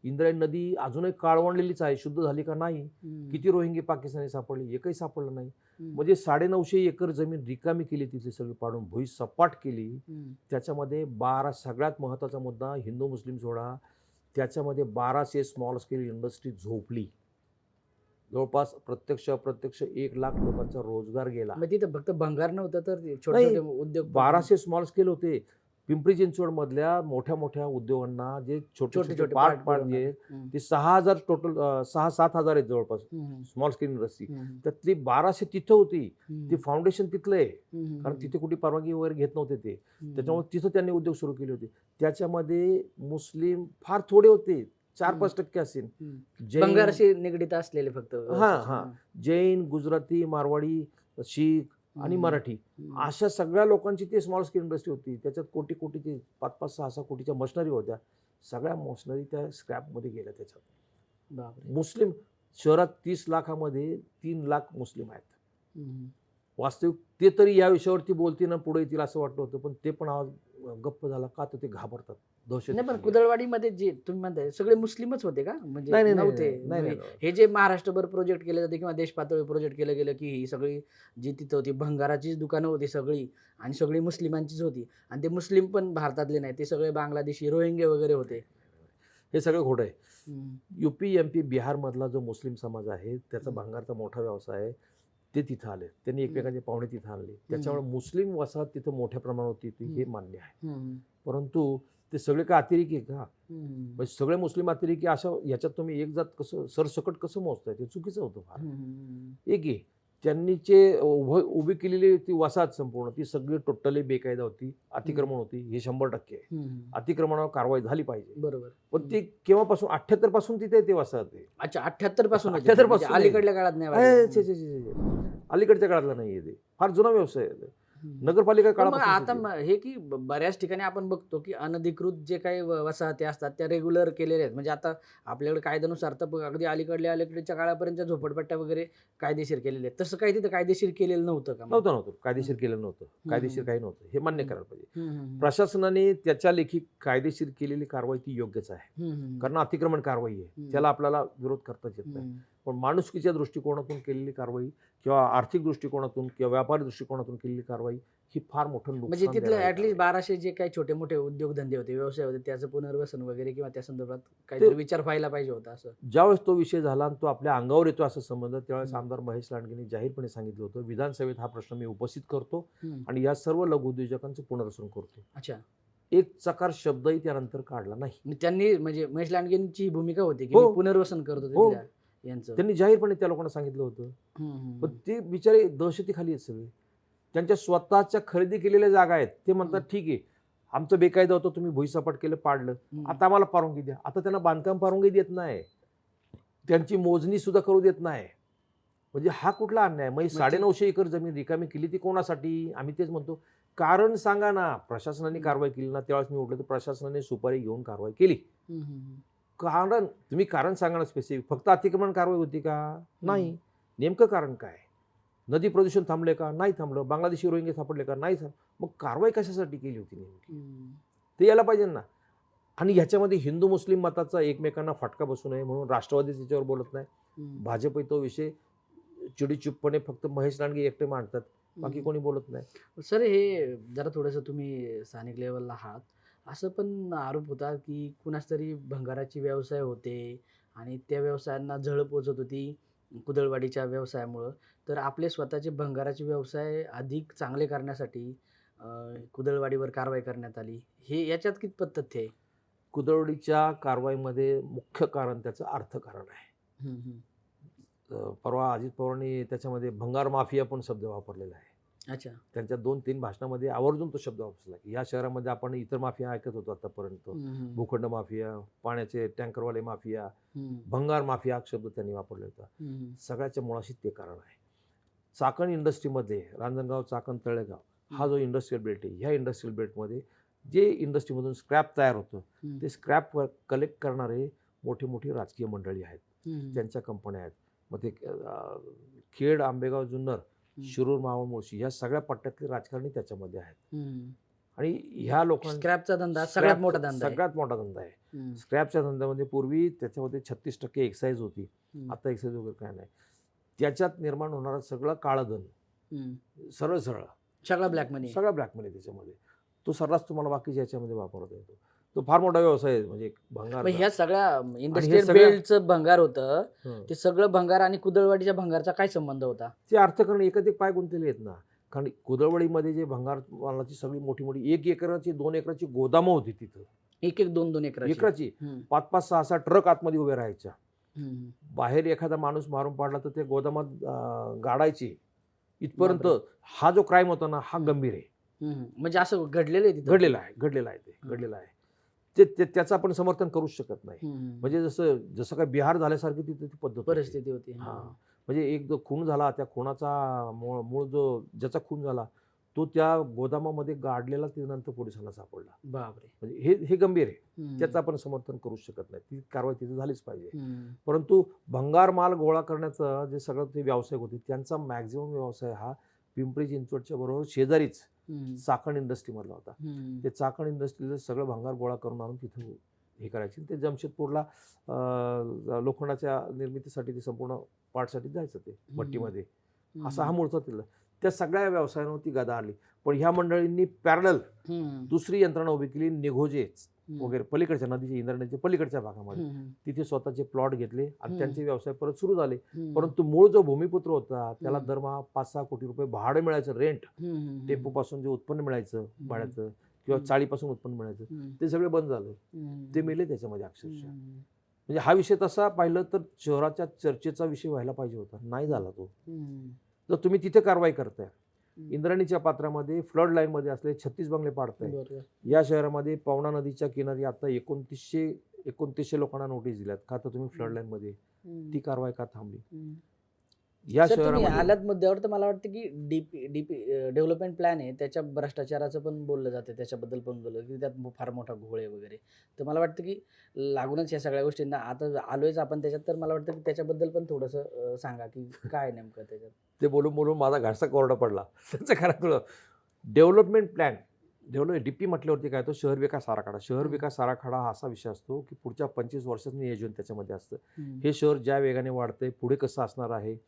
इंद्रायणी नदी अजूनही काळवंडलेलीच आहे. शुद्ध झाली का नाही? किती रोहिंगे पाकिस्तानी सापडले? एकही सापडलं नाही. म्हणजे 950 एकर जमीन रिकामी केली, तिथे सगळी पाडून भुई सपाट केली. त्याच्यामध्ये 12 सगळ्यात महत्त्वाचा मुद्दा, हिंदू मुस्लिम सोडा, त्याच्यामध्ये 1200 स्मॉल स्केल इंडस्ट्री झोपली. जवळपास प्रत्यक्ष अप्रत्यक्ष 1 लाख लोकांचा रोजगार गेला. तिथं फक्त भंगार नव्हतं तर छोटे छोटे उद्योग 1200 स्मॉल स्केल होते. पिंपरी चिंचवड मधल्या मोठ्या मोठ्या उद्योगांना जे छोटे छोटे छोटे छोटे पार्ट part पार्ट बनवणारे. जे ते 6,000 टोटल 6-7,000 आहेत जवळपास स्मॉल स्केल इंडस्ट्री. त्यातली 1200 तिथं होती. ती फाउंडेशन तिथलं आहे, कारण तिथे कुठे परवानगी वगैरे घेत नव्हते ते. त्याच्यामुळे तिथं त्यांनी उद्योग सुरू केले होते. त्याच्यामध्ये मुस्लिम फार थोडे होते, 4-5% असेल. बंगारशी निगडीत असलेले फक्त हा. जैन, गुजराती, मारवाडी, शीख आणि मराठी अशा सगळ्या लोकांची ती स्मॉल स्केल इंडस्ट्री होती. त्याच्यात कोटी कोटीची 5-5, 6-6 कोटीच्या मशिनरी होत्या. सगळ्या मशिनरी त्या स्क्रॅपमध्ये गेल्या. त्याच्यात बापरे. मुस्लिम शहरात 30 लाखामध्ये 3 लाख मुस्लिम आहेत. वास्तविक ते तरी या विषयावरती बोलतील ना पुढे येतील असं वाटलं होतं, पण ते पण आवाज गप्प झाला का, तर ते घाबरतात. दहशत नाही, पण झाली. कुदळवाडीमध्ये जे तुम्ही म्हणताय सगळे मुस्लिमच होते का? म्हणजे नाही, नाही, नव्हते नाही, नाही, म्हणजे नाही. हे जे महाराष्ट्रभर प्रोजेक्ट केले जाते किंवा देश पातळी प्रोजेक्ट केलं गेलं की ही सगळी जी तिथं होती भंगाराचीच दुकानं होती सगळी, आणि सगळी मुस्लिमांचीच होती, आणि ते मुस्लिम पण भारतातले नाही, ते सगळे बांगलादेशी रोहिंगे वगैरे होते. हे सगळं खोटं आहे. युपी, MP, बिहारमधला जो मुस्लिम समाज आहे त्याचा भंगारचा मोठा व्यवसाय आहे. ते तिथं आले, त्यांनी एकमेकांचे पाहुणे तिथं आणले. त्याच्यामुळे मुस्लिम वसाहत तिथं मोठ्या प्रमाणात होती, हे मान्य आहे. परंतु ते सगळे काय अतिरेकी आहे का? म्हणजे सगळे मुस्लिम अतिरेकी अशा याच्यात तुम्ही एक जात कसं सरसकट कसं मोजताय? ते चुकीचं होतं फार. एक आहे, त्यांनी जे उभी केलेली ती वसाहत संपूर्ण ती सगळी टोटली बेकायदा होती, अतिक्रमण होती, हे 100% आहे. अतिक्रमणावर कारवाई झाली पाहिजे. बरोबर. पण ते केव्हापासून 78 पासून तिथे ते वसाहत आहे. अच्छा, 78 पासून 78 पासून नाही. अलीकडल्या काळात नाही आहे, वाढली. अलीकडच्या काळातला नाहीये ते, फार जुना व्यवसाय आहे. नगरपालिका पण मग आता काळापासून हे की बऱ्याच ठिकाणी आपण बघतो की अनधिकृत जे काही वसाहती असतात त्या रेग्युलर केलेल्या आहेत. म्हणजे आता आपल्याकडे कायद्यानुसार तर अगदी अलीकडच्या काळापर्यंत झोपडपट्ट्या वगैरे कायदेशीर केलेल्या आहेत. तसं काही तिथं कायदेशीर केलेलं नव्हतं का? नव्हतं कायदेशीर केलं नव्हतं. कायदेशीर काही नव्हतं, हे मान्य करायला पाहिजे. प्रशासनाने त्याच्या लेखी कायदेशीर केलेली कारवाई ती योग्यच आहे, कारण अतिक्रमण कारवाई आहे, त्याला आपल्याला विरोध करताच येत नाही. पण माणुसकीच्या दृष्टिकोनातून केलेली कारवाई किंवा आर्थिक दृष्टिकोनातून किंवा व्यापारी दृष्टिकोनातून केलेली कारवाई ही फार मोठं म्हणजे नुकसान तिथलं देणारी ऍटलीस्ट कारवाई. 1200 जे काही छोटे मोठे उद्योगधंदे होते, व्यवसाय होते, त्याचं पुनर्वसन वगैरे किंवा त्या संदर्भात काहीतरी विचार व्हायला पाहिजे होता असं. ज्यावेळेस तो विषय झाला आणि तो आपल्या अंगावर येतो असं संबंध, त्यावेळेस आमदार महेश लांडगेंनी जाहीरपणे सांगितलं होतं, विधानसभेत हा प्रश्न मी उपस्थित करतो आणि या सर्व लघु उद्योजकांचं पुनर्वसन करतो. अच्छा. एक चकार शब्दही त्यानंतर काढला नाही. मग त्यांनी म्हणजे महेश लांडगेंची ही भूमिका होती की हो. मी पुनर्वसन करतो हो. तिथल्या यांचं. त्यांनी जाहीरपणे त्या लोकांना सांगितलं होतं. पण ते बिचारे दहशतीखाली आहेत सगळे. त्यांच्या स्वतःच्या खरेदी केलेल्या जागा आहेत. ते म्हणतात ठीक आहे, आमचं बेकायदा होतं, तुम्ही भुईसपाट केलं, पाडलं, आता आम्हाला परवानगी द्या. आता त्यांना बांधकाम परवानगी देत नाही, त्यांची मोजणी सुद्धा करू देत नाही. म्हणजे हा कुठला अन्याय? म्हणजे 950 एकर जमीन रिकामी केली ती कोणासाठी? आम्ही तेच म्हणतो, कारण सांगा ना. प्रशासनाने कारवाई केली ना, त्यावेळेस मी उठलो तर प्रशासनाने सुपारी घेऊन कारवाई केली. कारण तुम्ही कारण सांगा ना स्पेसिफिक. फक्त अतिक्रमण कारवाई होती का? नाही. नेमकं कारण काय? नदी प्रदूषण थांबले का? नाही थांबलं. बांगलादेशी रोहिंगे सापडले का? नाही. मग कारवाई कशासाठी केली होती नेमकी? ते यायला पाहिजे ना. आणि ह्याच्यामध्ये हिंदू मुस्लिम मताचा एकमेकांना फटका बसू नये म्हणून राष्ट्रवादी त्याच्यावर बोलत नाही. भाजप तो विषय चिडीचुपपणे फक्त महेश लांडगे एकटे मांडतात, बाकी कोणी बोलत नाही. सर, हे जरा थोडंसं तुम्ही स्थानिक लेवलला आहात, असं पण आरोप होता की कुणाच तरी भंगाराचे व्यवसाय होते आणि त्या व्यवसायांना झळ पोचत होती कुदळवाडीच्या व्यवसायामुळं. तर आपले स्वतःचे भंगाराचे व्यवसाय अधिक चांगले करण्यासाठी कुदळवाडीवर कारवाई करण्यात आली. हे याच्यात कितपत तथ्य आहे? कुदळवाडीच्या कारवाईमध्ये मुख्य कारण त्याचं अर्थकारण आहे. परवा अजित पवारांनी त्याच्यामध्ये भंगार माफिया पण शब्द वापरलेला आहे. अच्छा. त्यांच्या 2-3 भाषणामध्ये आवर्जून तो शब्द वापरला की या शहरामध्ये आपण इतर माफिया ऐकत होतो आतापर्यंत. भूखंड माफिया, पाण्याचे टँकरवाले माफिया, भंगार माफिया हा शब्द त्यांनी वापरला होता. सगळ्याच्या मुळाशी ते कारण आहे. चाकण इंडस्ट्रीमध्ये रांजणगाव, चाकण, तळेगाव हा जो इंडस्ट्रियल बेल्ट आहे, ह्या इंडस्ट्रियल बेल्टमध्ये जे इंडस्ट्रीमधून स्क्रॅप तयार होतं ते स्क्रॅप कलेक्ट करणारे मोठी मोठी राजकीय मंडळी आहेत, त्यांच्या कंपन्या आहेत. मग ते खेड, आंबेगाव, जुन्नर, शिरूर, मावळ, मुळशी ह्या सगळ्या पट्ट्यातले राजकारणी त्याच्यामध्ये आहेत. आणि ह्या लोकांना स्क्रॅपचा धंदा सगळ्यात मोठा धंदा आहे. सगळ्यात मोठा धंदा आहे. स्क्रॅपच्या धंद्यामध्ये पूर्वी त्याच्यामध्ये 36% एक्साईज होती, आता एक्साईज वगैरे काय नाही. त्याच्यात निर्माण होणारा सगळं काळं धन, सरळ सगळा ब्लॅक मनी त्याच्यामध्ये तो सर्रास तुम्हाला बाकीच्या याच्यामध्ये वापरता येतो. तो फार मोठा व्यवसाय आहे. म्हणजे भंगार, ह्या सगळ्या इंडस्ट्रियल बेल्टचं भंगार होतं, ते सगळं भंगार आणि कुदळवाडीच्या भंगारचा काय संबंध होता? ते अर्थकारण एकच एक पाय गुंतलेले आहेत ना. कारण गोदळवाडीमध्ये जे भंगार मालाची सगळी मोठी मोठी 1 एकराची 2 एकराची गोदामं होती तिथं. 1-2 एकराची. एकराची हम्म. 5-5, 6-6 ट्रक आतमध्ये उभे राहायच्या. हम्म. बाहेर एखादा माणूस मारून पाडला तर ते गोदामात गाडायचे. इथपर्यंत बापरे. हा जो क्राईम होता ना, हा गंभीर आहे. म्हणजे असं घडलेलं आहे तिथं. घडलेला आहे ते हं. घडलेलं आहे. ते त्याचं आपण समर्थन करूच शकत नाही. म्हणजे म्हणजे जसं काय बिहार झाल्यासारखी तिथे ती पद्धत होती. परिस्थिती होती. हां. म्हणजे एक जो खून झाला, त्या खुनाचा मूळ जो ज्याचा खून झाला, तो त्या गोदामामध्ये गाडलेला ते नंतर पोलिसांना सापडला. बापरे. म्हणजे हे गंभीर आहे. हम्म. त्याचं आपण समर्थन करूच शकत नाही. ती कारवाई तिथे झालीच पाहिजे. हम्म. परंतु भंगार माल गोळा करण्याचं जे सगळं ते व्यावसायिक होते, त्यांचा मॅक्झिमम व्यवसाय हा पिंपरी चिंचवडच्या बरोबर शेजारीच हम्म. चाकण इंडस्ट्रीमधला होता. हम्म. ते चाकण इंडस्ट्रीचं सगळं भंगार गोळा करून आणून तिथं हे करायचे. ते जमशेदपूरला लोखंडाच्या निर्मितीसाठी ते संपूर्ण पार्टसाठी जायचं ते भट्टीमध्ये. असा हा मूळचा तिथला. त्या सगळ्या व्यवसायांवरती गदा आली. पण ह्या मंडळींनी पॅरलल दुसरी यंत्रणा उभी केली, निघोजे वगैरे पलीकडच्या नदीच्या इंद्रायणीच्या पलीकडच्या भागामध्ये. तिथे स्वतःचे प्लॉट घेतले आणि त्यांचे व्यवसाय परत सुरू झाले. परंतु मूळ जो भूमिपुत्र होता त्याला दरमहा 5-6 कोटी रुपये भाडं मिळायचं, रेंट. टेम्पोपासून जे उत्पन्न मिळायचं भाड्याचं किंवा चाळीपासून उत्पन्न मिळायचं, ते सगळे बंद झालं. ते मेले त्याच्यामध्ये अक्षरशः. म्हणजे हा विषय तसा पाहिलं तर शहराच्या चर्चेचा विषय व्हायला पाहिजे होता, नाही झाला तो. तर तुम्ही तिथे कारवाई करताय. इंद्रायणीच्या पात्रामध्ये फ्लड लाईनमध्ये असले 36 बंगले पाडताय. या शहरामध्ये पवना नदीच्या किनारी आता 2900 लोकांना नोटीस दिल्यात. का तर तुम्ही फ्लड लाईनमध्ये, ती कारवाई का थांबली? या सर, तुम्ही शहरामध्ये आलात मुद्द्यावर, तर मला वाटतं की डीपी डेव्हलपमेंट प्लॅन आहे, त्याच्या भ्रष्टाचाराचं पण बोललं जातं, त्याच्याबद्दल पण बोललं की त्यात फार मोठा घोळ आहे वगैरे. तर मला वाटतं की लागूनच या सगळ्या गोष्टींना आता आलोयच आपण त्याच्यात, तर मला वाटतं की त्याच्याबद्दल पण थोडंसं सांगा की काय नेमकं त्याच्यात. ते बोलून माझा घासा कोरडा पडला. त्याचं कारण डेव्हलपमेंट प्लॅन, डीपी म्हटल्यावरती काय, तो शहर विकास आराखडा. शहर विकास आराखडा हा असा विषय असतो की पुढच्या 25 वर्षाचं नियोजन त्याच्यामध्ये असतं. हे शहर ज्या वेगाने वाढतंय, पुढे कसं असणार आहे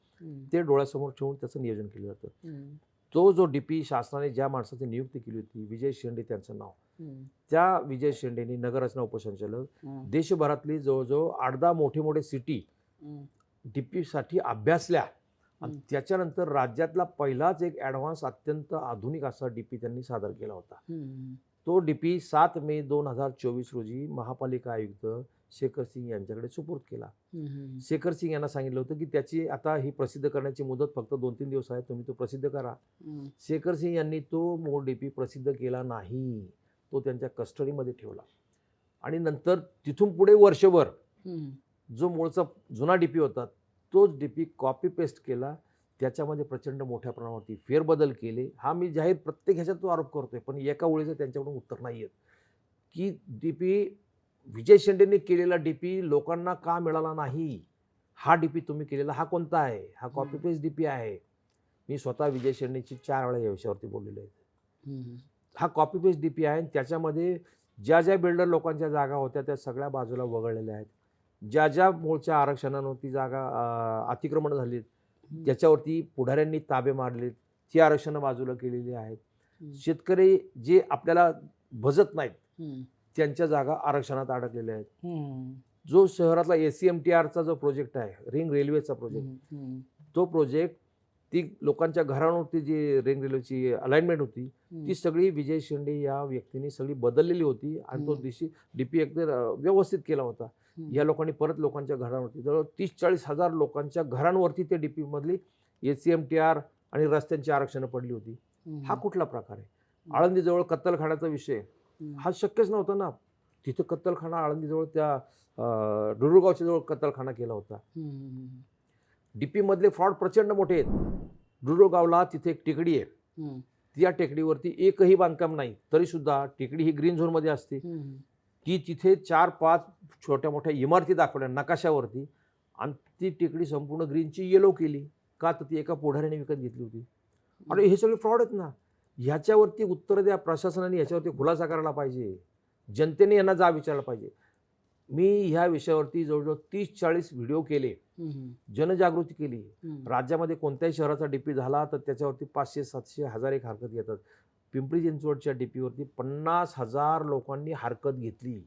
ते डोळ्यासमोर ठेवून त्याचं नियोजन केलं जातं. तो जो डीपी शासनाने ज्या माणसाची नियुक्ती केली होती, विजय शेंडे त्यांचं नाव, त्या विजय शेंडेंनी नगररचना उपसंचालक देशभरातली जवळजवळ 8-10 मोठे सिटी डीपीसाठी अभ्यासल्या आणि त्याच्यानंतर राज्यातला पहिलाच एक ॲडव्हान्स अत्यंत आधुनिक असा डीपी त्यांनी सादर केला होता. तो डीपी 7 मे 2024 रोजी महापालिका आयुक्त शेखर सिंग यांच्याकडे सुपूर्द केला. शेखर सिंग यांना सांगितलं होतं की त्याची आता ही प्रसिद्ध करण्याची मुदत फक्त 2-3 दिवस आहे, तुम्ही तो प्रसिद्ध करा. शेखर सिंग यांनी तो मूळ डीपी प्रसिद्ध केला नाही, तो त्यांच्या कस्टडीमध्ये ठेवला. आणि नंतर तिथून पुढे वर्षभर जो मूळचा जुना डीपी होता तोच डीपी कॉपी पेस्ट केला. त्याच्यामध्ये प्रचंड मोठ्या प्रमाणावरती फेरबदल केले. हा मी जाहीर प्रत्येक ह्याच्यात तो आरोप करतोय, पण एका ओळीचं त्यांच्याकडून उत्तर नाही येत की डीपी विजय शेंडेंनी केलेला डीपी लोकांना का मिळाला नाही. हा डीपी तुम्ही केलेला हा कोणता आहे? हा कॉपी पेस्ट डीपी आहे. मी स्वतः विजय शेंडेंची 4 वेळा या विषयावरती बोललेलो आहे. हा कॉपी पेस्ट डीपी आहे. त्याच्यामध्ये ज्या बिल्डर लोकांच्या जागा होत्या त्या सगळ्या बाजूला वगळलेल्या आहेत. ज्या मूळच्या आरक्षणावरती जागा अतिक्रमण झाली त्याच्यावरती पुढाऱ्यांनी ताबे मारले, ती आरक्षणं बाजूला केलेली आहेत. शेतकरी जे आपल्याला भजत नाहीत त्यांच्या जागा आरक्षणात अडकलेल्या आहेत. जो शहरातला SCMTRचा जो प्रोजेक्ट आहे, रिंग रेल्वेचा प्रोजेक्ट, तो प्रोजेक्ट ती लोकांच्या घरांवरती जी रिंग रेल्वेची अलाइनमेंट होती ती सगळी विजय शेंडे या व्यक्तीने सगळी बदललेली होती आणि तो डीपी एकदम व्यवस्थित केला होता. या लोकांनी परत लोकांच्या घरांवरती जवळ 30-40 हजार लोकांच्या घरांवरती ते डीपी मधली SCMTR आणि रस्त्यांची आरक्षणं पडली होती. हा कुठला प्रकार आहे? आळंदीजवळ कत्तलखान्याचा विषय हा शक्यच नव्हता ना. तिथं कत्तलखाना आळंदीजवळ त्या डुरुगावच्या जवळ कत्तलखाना केला होता. डीपी मधले फ्रॉड प्रचंड मोठे आहेत. डुरुगावला तिथे एक टेकडी आहे, त्या टेकडीवरती एकही बांधकाम नाही, तरी सुद्धा टेकडी ही ग्रीन झोन मध्ये असते. ती तिथे 4-5 छोट्या मोठ्या इमारती दाखवल्या नकाशावरती आणि ती टेकडी संपूर्ण ग्रीनची येलो केली. का तर ती एका पुढाऱ्याने विकत घेतली होती. आणि हे सगळे फ्रॉड आहेत ना. ह्याच्यावरती उत्तर द्या प्रशासनाने, ह्याच्यावरती खुलासा करायला पाहिजे. जनतेने यांना जा विचारला पाहिजे. मी ह्या विषयावरती जवळजवळ 30-40 व्हिडिओ केले, जनजागृती केली. राज्यामध्ये कोणत्याही शहराचा डीपी झाला तर त्याच्यावरती 500-700 1000 एक हरकत घेतात. पिंपरी चिंचवडच्या डीपीवरती 50,000 लोकांनी हरकत घेतली.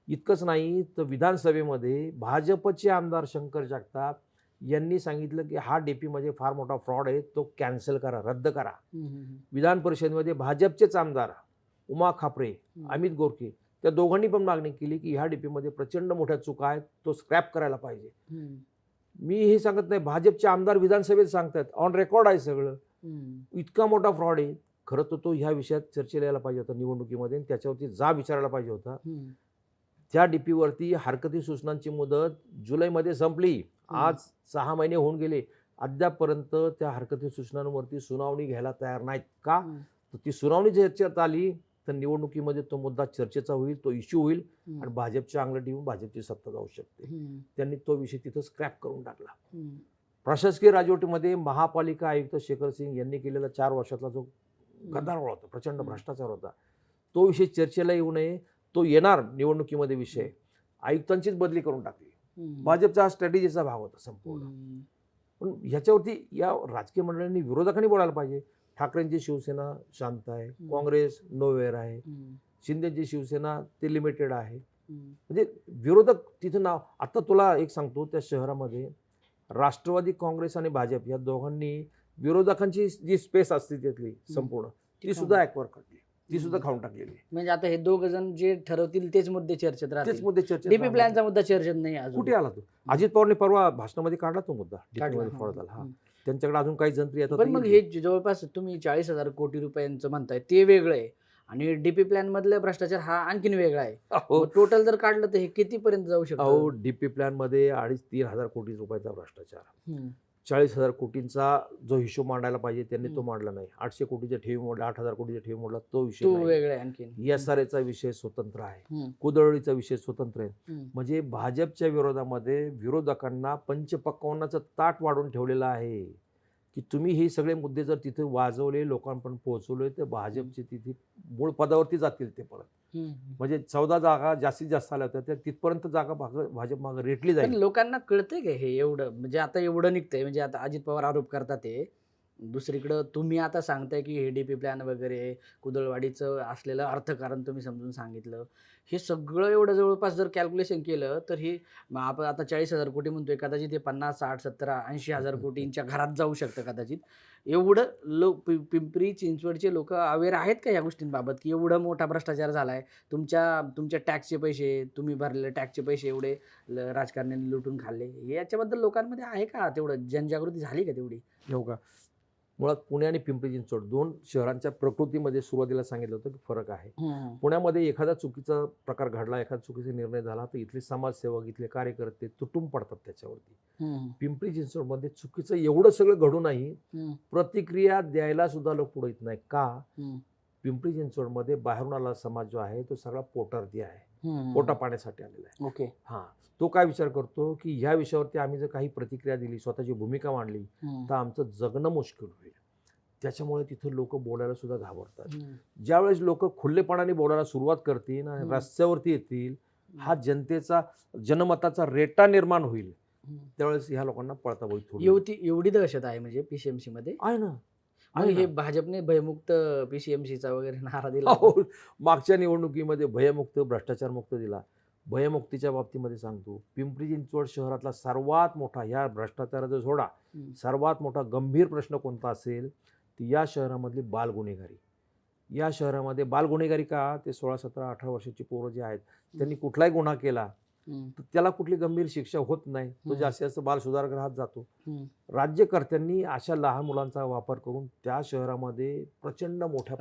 इतकंच नाही तर विधानसभेमध्ये भाजपचे आमदार शंकर जगताप यांनी सांगितलं की हा DP मध्ये फार मोठा फ्रॉड आहे, तो कॅन्सल करा, रद्द करा. विधान परिषदेमध्ये भाजपचेच आमदार उमा खापरे, अमित गोरखे त्या दोघांनी पण मागणी केली की ह्या DP मध्ये प्रचंड मोठ्या चुका आहेत, तो स्क्रॅप करायला पाहिजे. मी हे सांगत नाही, भाजपचे आमदार विधानसभेत सांगतात, ऑन रेकॉर्ड आहे सगळं. इतका मोठा फ्रॉड आहे. खरं तर तो ह्या विषयात चर्चेला यायला पाहिजे होता निवडणुकीमध्ये, त्याच्यावरती विचारायला पाहिजे होता. त्या DP वरती हरकती सूचनांची मुदत जुलैमध्ये संपली. आज 6 महिने होऊन गेले, अद्यापपर्यंत त्या हरकती सूचनांवरती सुनावणी घ्यायला तयार नाहीत. का? तर ती सुनावणी चर्चेत आली तर निवडणुकीमध्ये तो मुद्दा चर्चेचा होईल, तो इश्यू होईल आणि भाजपच्या अंगलट येऊन भाजपची सत्ता जाऊ शकते. त्यांनी तो विषय तिथं स्क्रॅप करून टाकला. प्रशासकीय राजवटीमध्ये महापालिका आयुक्त शेखर सिंग यांनी केलेला 4 वर्षातला जो गदारोळ होता, प्रचंड भ्रष्टाचार होता, तो विषय चर्चेला येऊ नये, तो येणार निवडणुकीमध्ये विषय. आयुक्तांचीच बदली करून टाकली. भाजपचा हा स्ट्रॅटेजीचा भाग होता संपूर्ण. पण ह्याच्यावरती या राजकीय मंडळांनी, विरोधकांनी बोलायला पाहिजे. ठाकरेंची शिवसेना शांत आहे, काँग्रेस नोवेअर आहे, शिंदेची शिवसेना ते लिमिटेड आहे. म्हणजे विरोधक तिथं नाव. आता तुला एक सांगतो, त्या शहरामध्ये राष्ट्रवादी काँग्रेस आणि भाजप या दोघांनी विरोधकांची जी स्पेस असते तिथली संपूर्ण, ती सुद्धा ॲक्वायर काढली, ती सुद्धा खाऊन टाकलेली. म्हणजे आता हे दोघ जण जे ठरवतील तेच मुद्दे चर्चेत राहतील. तेच मुद्दे चर्चेत. DP प्लॅनचा मुद्दा चर्चेत नाही अजून. कुठे आला तो? अजित पवारने परवा भाषणामध्ये काढला तो मुद्दा, DP मध्ये फ्रॉड झाला. त्यांच्याकडे अजून काही जंत्री येतात. पण मग हे जवळपास तुम्ही 40,000 कोटी रुपयांचं म्हणताय ते वेगळं आहे आणि DP प्लॅन मधलं भ्रष्टाचार हा आणखीन वेगळा आहे. टोटल जर काढलं तर हे कितीपर्यंत जाऊ शकतो? DP प्लॅन मध्ये 2,500-3,000 कोटी रुपयाचा भ्रष्टाचार. 40,000 कोटींचा जो हिशोब मांडायला पाहिजे त्यांनी तो मांडला नाही. 800 कोटीच्या ठेवी मोडला, 8,000 कोटीच्या ठेवी मोडला, तो विषय वेगळा आहे. आणखीन SRA विषय स्वतंत्र आहे, कुदळीचा विषय स्वतंत्र आहे. म्हणजे भाजपच्या विरोधामध्ये विरोधकांना पंचपक्वान्नाचं ताट वाढून ठेवलेलं आहे की तुम्ही हे सगळे मुद्दे जर तिथे वाजवले, लोकांपर्यंत पोहोचवले, तर भाजपचे तिथे मूळ पदावरती जातील ते परत. म्हणजे 14 जागा जास्तीत जास्त आल्या होत्या, त्या तिथपर्यंत जागा भाजप मागे रेटली जाईल. लोकांना कळतंय का हे एवढं? म्हणजे आता एवढं निघतंय, म्हणजे आता अजित पवार आरोप करतात ते, दुसरीकडं तुम्ही आता सांगताय की हे DP प्लॅन वगैरे कुदळवाडीचं असलेलं अर्थकारण तुम्ही समजून सांगितलं. हे सगळं एवढं जवळपास जर कॅल्क्युलेशन केलं तर हे आपण आता 40,000 कोटी म्हणतोय, कदाचित हे 50, 60, 70, 80,000 कोटींच्या घरात जाऊ शकतं कदाचित. एवढं पिंपरी चिंचवडचे लोक अवेअर आहेत का या गोष्टींबाबत की एवढा मोठा भ्रष्टाचार झालाय? तुमच्या टॅक्सचे पैसे, तुम्ही भरलेले टॅक्सचे पैसे एवढे राजकारण्यांनी लुटून खाल्ले, याच्याबद्दल लोकांमध्ये आहे का तेवढं जनजागृती झाली का तेवढी? हो का? मुळात पुणे आणि पिंपरी चिंचवड 2 शहरांच्या प्रकृतीमध्ये सुरुवातीला सांगितलं होतं की फरक आहे. पुण्यामध्ये एखादा चुकीचा प्रकार घडला, एखादा चुकीचा निर्णय झाला तर इथले समाजसेवक, इथले कार्यकर्ते तुटून पडतात त्याच्यावरती. पिंपरी चिंचवडमध्ये चुकीचं एवढं सगळं घडूनही प्रतिक्रिया द्यायला सुद्धा लोक पुढे येत नाही. का? पिंपरी चिंचवडमध्ये बाहेरून आलेला समाज जो आहे तो सगळा पोटार्थी आहे, पोटा पाण्यासाठी आलेला आहे. ओके. तो काय विचार करतो की ह्या विषयावरती आम्ही जर काही प्रतिक्रिया दिली, स्वतःची भूमिका मांडली तर आमचं जगणं मुश्किल होईल. त्याच्यामुळे तिथे लोक बोलायला सुद्धा घाबरतात. ज्यावेळेस लोक खुल्लेपणाने बोलायला सुरुवात करतील आणि रस्त्यावरती येतील, हा जनतेचा जनमताचा रेटा निर्माण होईल, त्यावेळेस ह्या लोकांना पळता बोलतो. एवढी दहशत आहे म्हणजे PCMC मध्ये आहे ना. आणि हे भाजपने भयमुक्त PCMCचा वगैरे नारा दिला. मागच्या निवडणुकीमध्ये भयमुक्त, भ्रष्टाचारमुक्त दिला. भयमुक्तीच्या बाबतीमध्ये सांगतो, पिंपरी चिंचवड शहरातला सर्वात मोठा, ह्या भ्रष्टाचाराचा सोडा, सर्वात मोठा गंभीर प्रश्न कोणता असेल तर या शहरामधली बालगुन्हेगारी. या शहरामध्ये बालगुन्हेगारी का? ते 16, 17, 18 वर्षाची पोरं जे आहेत त्यांनी कुठलाही गुन्हा केला तर त्याला कुठली गंभीर शिक्षा होत नाही, तो जास्तीत जास्त बाल सुधारगृहात जातो. राज्यकर्त्यांनी अशा लहान मुलांचा वापर करून त्या शहरामध्ये प्रचंड मोठ्या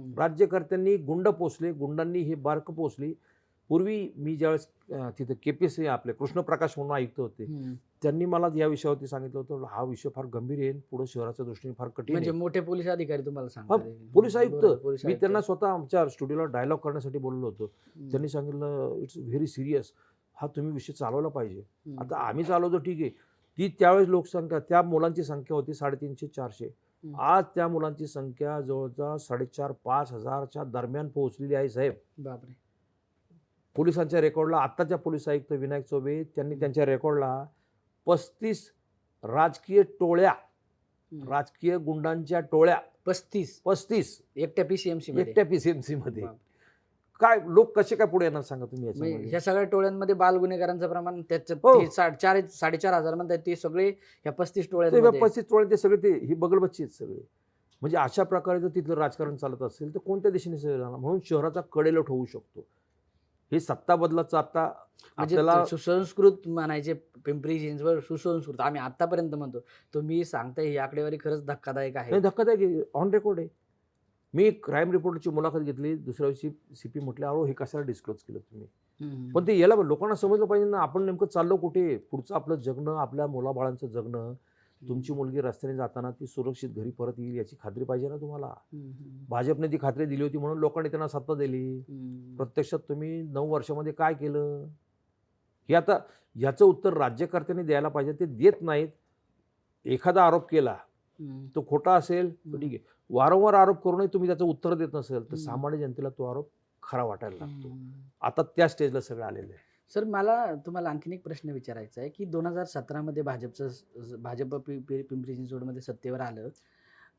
राज्यकर्त्यांनी गुंड पोचले, गुंडांनी हे बारक पोचली. पूर्वी मी ज्यावेळेस तिथे KPC आपले कृष्णप्रकाश म्हणून आयुक्त होते, त्यांनी मला या विषयावरती सांगितलं होतं, हा विषय फार गंभीर आहे, पुढे शहराच्या दृष्टीने फार कठीण. म्हणजे मोठे पोलीस अधिकारी तुम्हाला सांगतात? पोलीस आयुक्त. मी त्यांना स्वतः आमच्या स्टुडिओला डायलॉग करण्यासाठी बोललो होतो. त्यांनी सांगितलं, इट्स व्हेरी सिरियस, हा तुम्ही विषय चालवला पाहिजे. आता आम्ही चालवतो ठीक आहे. ती त्यावेळेस लोकसंख्या, त्या मुलांची संख्या होती 350-400. आज त्या मुलांची संख्या जवळजवळ 4,500-5,000 हजारच्या दरम्यान पोहोचलेली आहे साहेब. बापरे. पोलिसांच्या रेकॉर्डला, आत्ताच्या पोलीस आयुक्त विनायक चौबे त्यांनी त्यांच्या रेकॉर्डला 35 राजकीय टोळ्या, राजकीय गुंडांच्या टोळ्या 35 एकट्या PCMC मध्ये. काय लोक कसे काय पुढे येणार सांगा तुम्ही म्हणजे याच्यामध्ये? ह्या सगळ्या टोळ्यांमध्ये बाल गुन्हेगारांचं प्रमाण त्याच्यात हो. ते 4,500 म्हणतात ते सगळे ह्या 35 ते टोळ्यांमध्ये 35 टोळे ते सगळे ते ही बगलबच्ची आहेत सगळे. म्हणजे अशा प्रकारे जर तिथलं राजकारण चालत असेल तर कोणत्या दिशेने जाणार? म्हणून शहराचा कडेलोट होऊ शकतो. हे सत्ता बदलाचं आता म्हणजे आपल्याला सुसंस्कृत म्हणायचे पिंपरी चिंचवड सुसंस्कृत आम्ही आतापर्यंत म्हणतो. तुम्ही सांगताय ही आकडेवारी खरंच धक्कादायक आहे. नाही धक्कादायक ऑन रेकॉर्ड आहे. मी क्राईम रिपोर्टरची मुलाखत घेतली. दुसऱ्या दिवशी सीपी म्हटले, "अहो हे कशाला डिस्क्लोज केलं तुम्ही?" हम्म. पण ते याला लोकांना समजलं पाहिजे ना, आपण नेमकं चाललो कुठे? पुढचं आपलं जगणं, आपल्या मुलाबाळांचं जगणं, तुमची मुलगी रस्त्याने जाताना ती सुरक्षित घरी परत येईल याची खात्री पाहिजे ना तुम्हाला. हम्म. भाजपने ती खात्री दिली होती म्हणून लोकांनी त्यांना सत्ता दिली. हम्म. प्रत्यक्षात तुम्ही 9 वर्षामध्ये काय केलं? हे आता याचं उत्तर राज्यकर्त्यांनी द्यायला पाहिजे. ते देत नाहीत. एखादा आरोप केला, हम्म. तो खोटा असेल तर ठीक आहे. वारंवार आरोप करूनही तुम्ही त्याचं उत्तर देत नसेल तर हम्म. सामान्य जनतेला तो आरोप खरा वाटायला लागतो. हम्म. आता त्या स्टेजला सगळं आलेलं आहे. सर मला तुम्हाला आणखीन एक प्रश्न विचारायचा आहे की 2017 भाजप पिंपरी चिंचवडमध्ये सत्तेवर आलं.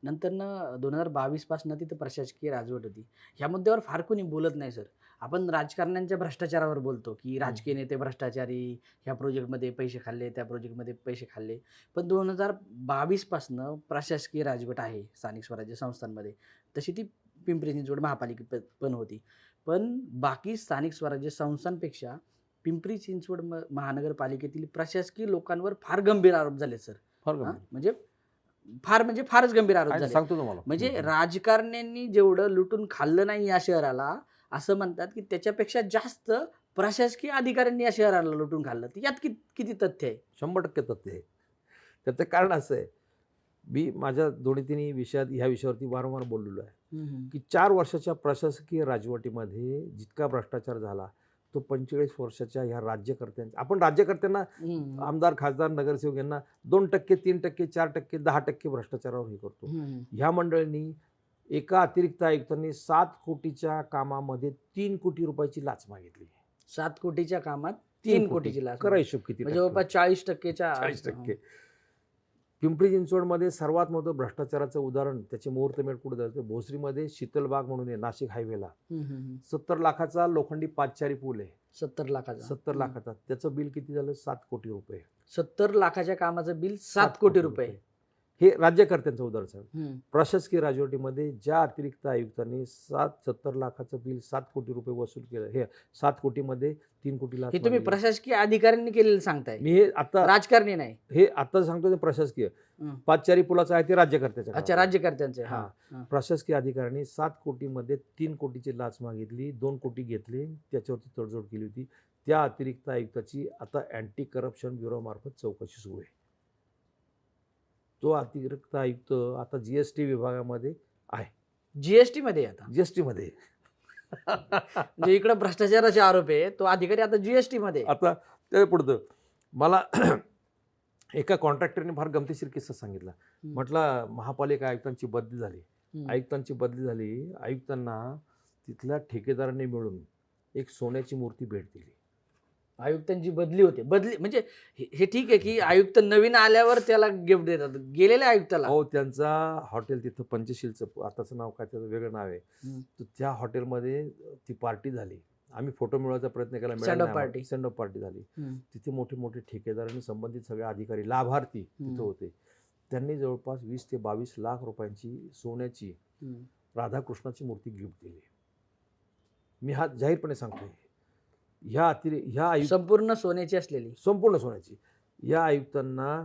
नंतरनं 2022 पासून तिथं प्रशासकीय राजवट होती. ह्या मुद्द्यावर फार कोणी बोलत नाही सर. आपण राजकारण्यांच्या भ्रष्टाचारावर बोलतो की राजकीय नेते भ्रष्टाचारी, ह्या प्रोजेक्टमध्ये पैसे खाल्ले, त्या प्रोजेक्टमध्ये पैसे खाल्ले. पण 2022 पासनं प्रशासकीय राजवट आहे स्थानिक स्वराज्य संस्थांमध्ये. तशी ती पिंपरी चिंचवड महापालिकेत पण होती. पण बाकी स्थानिक स्वराज्य संस्थांपेक्षा पिंपरी चिंचवड महानगरपालिकेतील प्रशासकीय लोकांवर फार गंभीर आरोप झाले सर. फार हां, गंभीर. म्हणजे फारच गंभीर आरोप आहे, झाले. सांगतो तुम्हाला. म्हणजे राजकारण्यांनी जेवढं लुटून खाल्लं नाही या शहराला, असं म्हणतात की त्याच्यापेक्षा जास्त प्रशासकीय अधिकाऱ्यांनी या शहराला लुटून खाल्लं. तर यात किती तथ्य आहे? 100% तथ्य आहे. त्याचं कारण असं आहे, मी माझ्या 2-3 विषयात ह्या विषयावरती वारंवार बोललेलो आहे की 4 वर्षाच्या प्रशासकीय राजवटीमध्ये जितका भ्रष्टाचार झाला तो 45 वर्षाच्या ह्या राज्यकर्त्यांचा. आपण राज्यकर्त्यांना, आमदार, खासदार, नगरसेवक यांना 2%, 3%, 4%, 10% भ्रष्टाचारावर हे करतो. ह्या मंडळींनी एका अतिरिक्त आयुक्तांनी 7 कोटीच्या कामामध्ये 3 कोटी रुपयाची लाच मागितली. 7 कोटीच्या कामात 3 3 कोटीची लाच. करा हिशोब किती म्हणजे टक्के? जवळपास 40%च्या 40%. पिंपरी चिंचवडमध्ये सर्वात मोठं भ्रष्टाचाराचं उदाहरण त्याचे मुहूर्तमेढ कुठे जातं? भोसरीमध्ये शीतलबाग म्हणून आहे नाशिक हायवेला. 70 लाखाचा लोखंडी पादचारी पूल आहे. 70 लाखाचा. 70 लाखाचा. त्याचं बिल किती झालं? 7 कोटी रुपये. 70 लाखाच्या कामाचं बिल 7 कोटी रुपये. हे राज्यकर्त्यांचं उदाहरण सांग. हम्म. प्रशासकीय राजवटीमध्ये ज्या अतिरिक्त आयुक्तांनी 70 लाखाचं बिल 7 कोटी रुपये वसूल केलं, हे 7 कोटीमध्ये 3 कोटी लाच हे तुम्ही मागली. प्रशासकीय अधिकाऱ्यांनी केलेलं सांगताय, मी हे आता राजकारणी नाही. हे आता सांगतो ते प्रशासकीय. हं. पादचारी पुलाचं आहे ते राज्यकर्त्याचं काम अच्छा, आहे. राज्यकर्त्यांचे. हा. हा. प्रशासकीय अधिकाऱ्यांनी 7 कोटीमध्ये 3 कोटीची लाच मागितली, 2 कोटी घेतले, त्याच्यावरती तडजोड केली होती. त्या अतिरिक्त आयुक्ताची आता अँटी करप्शन ब्युरो मार्फत चौकशी सुरू आहे. तो अतिरिक्त आयुक्त आता जीएसटी विभागामध्ये आहे. जीएसटी मध्ये आता जीएसटी मध्ये म्हणजे इकडे भ्रष्टाचाराचे आरोप आहे, तो अधिकारी आता जीएसटी मध्ये. आता ते पुढचं मला एका कॉन्ट्रॅक्टरने फार गमतीशीर किस्सा सांगितला. म्हटलं महापालिका आयुक्तांची बदली झाली. आयुक्तांना तिथल्या ठेकेदारांनी मिळून एक सोन्याची मूर्ती भेट दिली. आयुक्तांची बदली होते. बदली म्हणजे हे ठीक आहे की आयुक्त नवीन आल्यावर त्याला गिफ्ट देतात, गेलेल्या आयुक्ताला. हो, त्यांचा हॉटेल तिथं पंचशीलचं, आताचं नाव काय, त्याचं वेगळं नाव आहे. तर त्या हॉटेलमध्ये ती पार्टी झाली. आम्ही फोटो मिळवायचा प्रयत्न केला, Send off party. Send off party झाली. तिथे मोठे मोठे ठेकेदार आणि संबंधित सगळे अधिकारी, लाभार्थी तिथे होते. त्यांनी जवळपास 20 ते 22 लाख रुपयांची सोन्याची राधाकृष्णाची मूर्ती गिफ्ट दिली. मी हा जाहीरपणे सांगतोय. ह्या संपूर्ण सोन्याची असलेली, संपूर्ण सोन्याची. या आयुक्तांना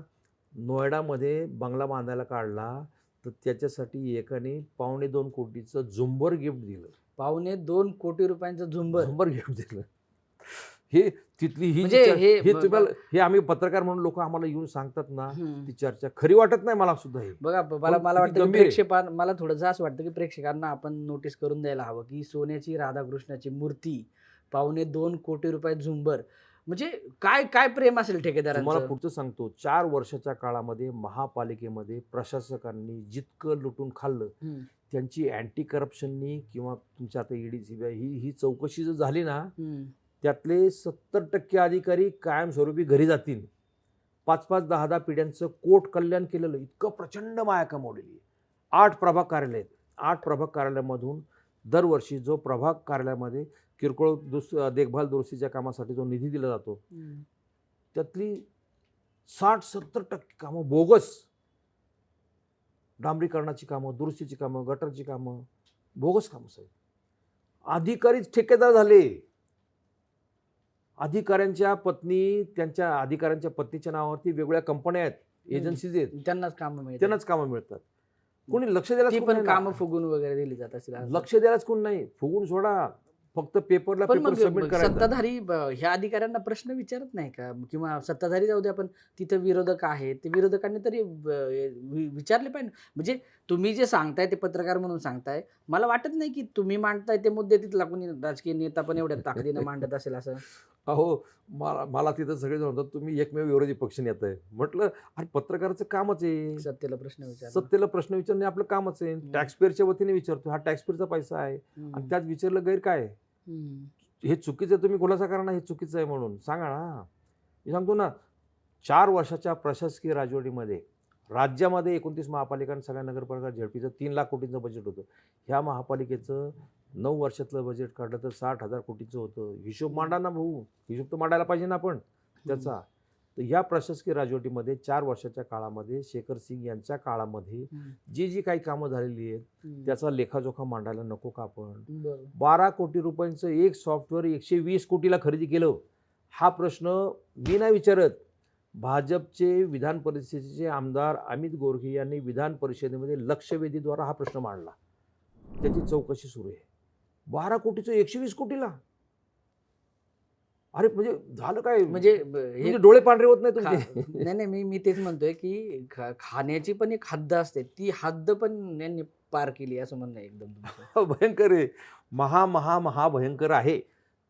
नोएडामध्ये बंगला बांधायला काढला तर त्याच्यासाठी एकाने 2.25 कोटीचं झुंबर गिफ्ट दिलं. 2.25 कोटी रुपयांचं झुंबर गिफ्ट दिलं. हे तिथली ही म्हणजे हे तुम्हाला, हे आम्ही पत्रकार म्हणून लोक आम्हाला येऊन सांगतात ना, ती चर्चा खरी वाटत नाही मला सुद्धा. हे बघा, मला वाटतं की मला थोडंसं असं वाटतं की प्रेक्षकांना आपण नोटीस करून द्यायला हवं की सोन्याची राधाकृष्णाची मूर्ती, 2.25 कोटी रुपये झुंबर, म्हणजे काय प्रेम असेल ठेकेदारांचं. मला पुढचं सांगतो. 4 वर्षाच्या काळामध्ये महापालिकेमध्ये प्रशासकांनी जितकं लुटून खाल्लं, त्यांची अँटी करप्शननी किंवा तुमच्या आता ईडी सीबीआय ही चौकशी जर झाली ना, त्यातले 70% अधिकारी कायमस्वरूपी घरी जातील. 5-5, 10-10 पिढ्यांचं कोट कल्याण केलेलं इतकं प्रचंड माया कमावलेली. 8 प्रभाग कार्यालय आहेत. 8 प्रभाग कार्यालयामधून दरवर्षी जो प्रभाग कार्यालयामध्ये किरकोळ देखभाल दुरुस्तीच्या कामासाठी जो निधी दिला जातो त्यातली 60-70% कामं बोगस. डांबरीकरणाची कामं, दुरुस्तीची कामं, गटरची कामं, बोगस कामं साहेब. अधिकारीच ठेकेदार झाले. अधिकाऱ्यांच्या अधिकाऱ्यांच्या पत्नीच्या नावावरती वेगवेगळ्या कंपन्या आहेत, एजन्सीज आहेत, त्यांनाच कामं मिळतात. त्यांनाच कामं मिळतात. कोणी लक्ष द्यायलाच ती कोण पण नाही कामं ना. फुगून वगैरे दिली जात असेल असं. लक्ष द्यायलाच कोण नाही. फुगून सोडा, फक्त पेपरला पण पेपर मग सबमिट करायचा. सत्ताधारी ह्या अधिकाऱ्यांना प्रश्न विचारत नाही का? किंवा सत्ताधारी जाऊ द्या, पण तिथे विरोधक आहेत, ते विरोधकांनी तरी विचारले पाहिजे. म्हणजे तुम्ही जे सांगताय ते पत्रकार म्हणून सांगताय, मला वाटत नाही की तुम्ही मांडताय ते मुद्दे तिथला कोणी राजकीय नेता पण एवढ्या ताकदीनं मांडत असेल असं. अहो, मला तिथं सगळे जण म्हणतात तुम्ही एकमेव विरोधी पक्ष नेता आहे. म्हटलं अरे पत्रकाराचं कामच आहे, सत्तेला प्रश्न विचार. सत्तेला प्रश्न विचारणे आपलं कामच आहे. टॅक्सपेअरच्या वतीने विचारतो, हा टॅक्सपेअरचा पैसा आहे आणि त्यात विचारलं गैर काय आहे? हे चुकीचं आहे, तुम्ही खुलासा करा ना, हे चुकीचं आहे म्हणून सांगा ना. मी सांगतो ना, 4 वर्षाच्या प्रशासकीय राजवटीमध्ये राज्यामध्ये 29 महापालिका आणि सगळ्या नगरपालिका झेडपीचं 3 लाख कोटींचं बजेट होतं. ह्या महापालिकेचं 9 वर्षातलं बजेट काढलं तर 60,000 कोटींचं होतं. हिशोब मांडा ना भाऊ, हिशोब तर मांडायला पाहिजे ना आपण त्याचा. तर ह्या प्रशासकीय राजवटीमध्ये 4 वर्षाच्या काळामध्ये शेखर सिंग यांच्या काळामध्ये जी काही कामं झालेली आहेत त्याचा लेखाजोखा मांडायला नको का आपण? 12 कोटी रुपयांचं एक सॉफ्टवेअर 120 कोटीला खरेदी केलं. हा प्रश्न मी नाही विचारत. भाजपचे विधान परिषदेचे आमदार अमित गोरखे यांनी विधान परिषदेमध्ये लक्षवेधीद्वारा हा प्रश्न मांडला. त्याची चौकशी सुरू आहे. 12 कोटीचं 120 कोटीला. अरे म्हणजे झालं काय? म्हणजे डोळे पांढरे होत नाही तुमचे? नाही, मी तेच म्हणतोय की खाण्याची पण एक हद्द असते, ती हद्द पण यांनी पार केली असं म्हणणं एकदम तुमचं. भयंकर आहे. महाभयंकर आहे.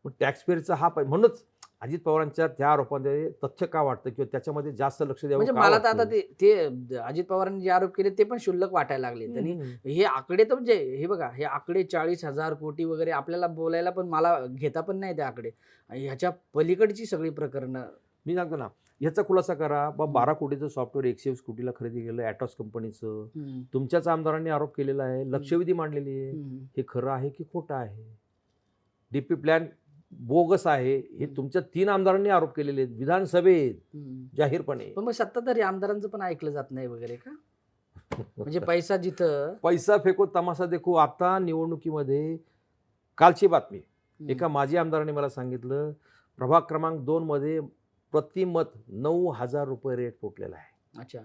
पण टॅक्सपेअरचा म्हणूनच अजित पवारांच्या त्या आरोपांमध्ये तथ्य का वाटतं किंवा त्याच्यामध्ये जास्त लक्ष द्यावं म्हणजे का मला तर आता वाटतं? ते अजित पवारांनी जे आरोप केले ते पण क्षुल्लक वाटायला लागले. आणि हे आकडे तर म्हणजे हे बघा, हे आकडे 40,000 कोटी वगैरे आपल्याला बोलायला पण मला घेता पण नाही ते आकडे. ह्याच्या पलीकडची सगळी प्रकरणं. मी सांगतो ना, ह्याचा खुलासा करा. 12 कोटीचं सॉफ्टवेअर 120 कोटीला खरेदी केलं ॲटॉस कंपनीचं. तुमच्याच आमदारांनी आरोप केलेला आहे, लक्षवेधी मांडलेली आहे. हे खरं आहे की खोटं आहे? डीपी प्लॅन बोगस आहे हे तुमच्या 3 आमदारांनी आरोप केलेले आहेत विधानसभेत जाहीरपणे. पण मग सत्ताधारी आमदारांचं पण ऐकलं जात नाही वगैरे का? म्हणजे पैसा जिथं पैसा फेको तमाशा देखो. आता निवडणुकीमध्ये कालची बातमी, एका माजी आमदाराने मला सांगितलं, प्रभाग क्रमांक 2 मध्ये प्रतिमत 9,000 रुपये रेट पोटलेला आहे. अच्छा,